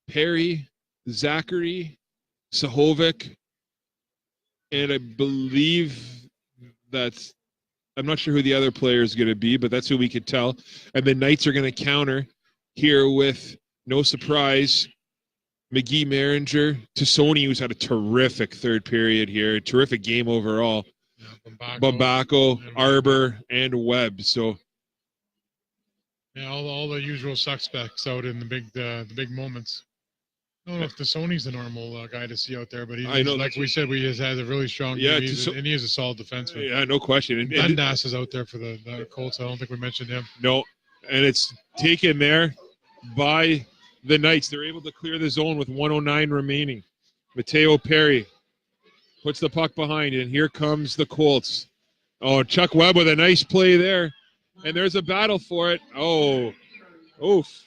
[SPEAKER 1] Perry, Zachary, Sahovic, and I believe that's, I'm not sure who the other player is going to be, but that's who we could tell. And the Knights are going to counter here with, no surprise, McGee Maringer, Tassoni, who's had a terrific third period here, terrific game overall. Yeah, Bambaco, Arbor, and Webb. So,
[SPEAKER 3] yeah, all the usual suspects out in the big moments. I don't know if Tassoni's the normal guy to see out there, but I know, like we said, he has a really strong game, and he is a solid defenseman.
[SPEAKER 1] Yeah, no question.
[SPEAKER 3] And Dundas is out there for the Colts. I don't think we mentioned him.
[SPEAKER 1] No, and it's taken there by the Knights. They're able to clear the zone with 1:09 remaining. Mateo Perry puts the puck behind, and here comes the Colts. Oh, Chuck Webb with a nice play there. And there's a battle for it. Oh, oof.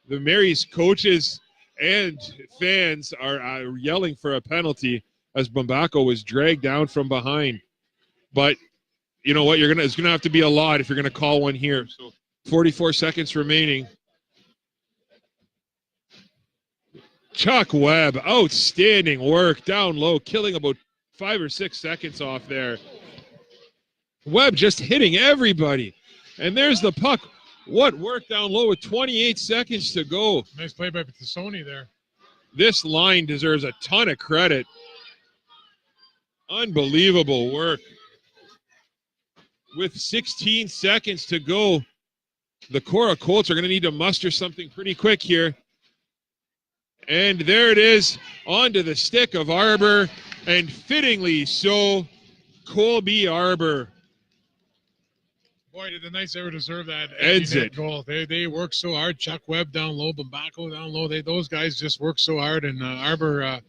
[SPEAKER 1] The Mary's coaches and fans are yelling for a penalty as Bambaco was dragged down from behind. But you know what? It's gonna have to be a lot if you're gonna call one here. So 44 seconds remaining. Chuck Webb, outstanding work down low, killing about 5 or 6 seconds off there. Webb just hitting everybody. And there's the puck. What work down low with 28 seconds to go.
[SPEAKER 3] Nice play by Tassoni there.
[SPEAKER 1] This line deserves a ton of credit. Unbelievable work. With 16 seconds to go, the Korah Colts are going to need to muster something pretty quick here. And there it is, onto the stick of Arbor, and fittingly so, Colby Arbor.
[SPEAKER 3] Boy, did the Knights ever deserve that
[SPEAKER 1] exit
[SPEAKER 3] goal. They work so hard. Chuck Webb down low, Bambaco down low. Those guys just work so hard, and Arbor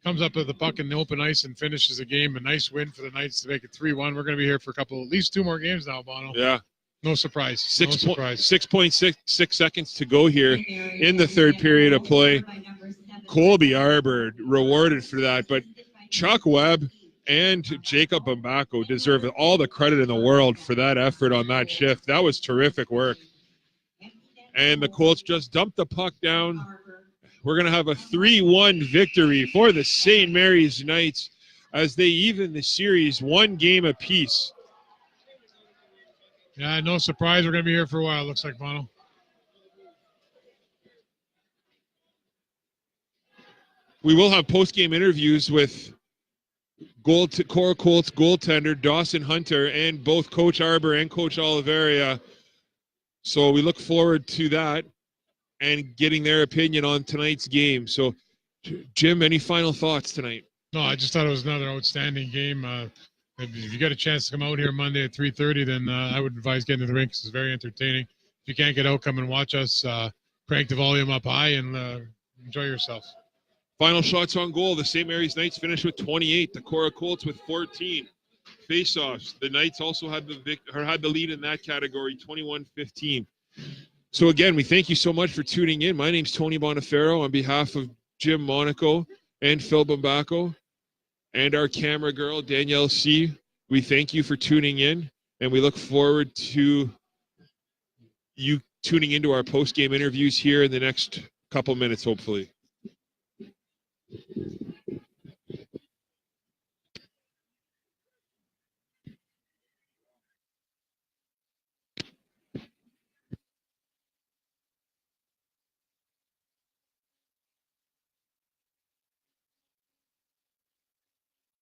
[SPEAKER 3] comes up with the puck in the open ice and finishes the game. A nice win for the Knights to make it 3-1. We're going to be here for at least 2 more games now, Bono.
[SPEAKER 1] Yeah.
[SPEAKER 3] No surprise.
[SPEAKER 1] 6.6 seconds to go here in the third period of play. Colby Arbor rewarded for that, but Chuck Webb and Jacob Bambaco deserve all the credit in the world for that effort on that shift. That was terrific work. And the Colts just dumped the puck down. We're going to have a 3-1 victory for the St. Mary's Knights as they even the series 1 game apiece.
[SPEAKER 3] Yeah, no surprise. We're going to be here for a while, looks like, Bono.
[SPEAKER 1] We will have post-game interviews with Korah Colts goaltender Dawson Hunter and both Coach Arbor and Coach Oliveria. So we look forward to that and getting their opinion on tonight's game. So, Jim, any final thoughts tonight?
[SPEAKER 3] No, I just thought it was another outstanding game. If you get a chance to come out here Monday at 3:30, then I would advise getting to the rink because it's very entertaining. If you can't get out, come and watch us. Crank the volume up high and enjoy yourself.
[SPEAKER 1] Final shots on goal. The St. Mary's Knights finished with 28. The Korah Colts with 14. Face-offs. The Knights also had the lead in that category, 21-15. So again, we thank you so much for tuning in. My name's Tony Bonifero on behalf of Jim Monaco and Phil Bambaco and our camera girl, Danielle C. We thank you for tuning in, and we look forward to you tuning into our post-game interviews here in the next couple minutes, hopefully.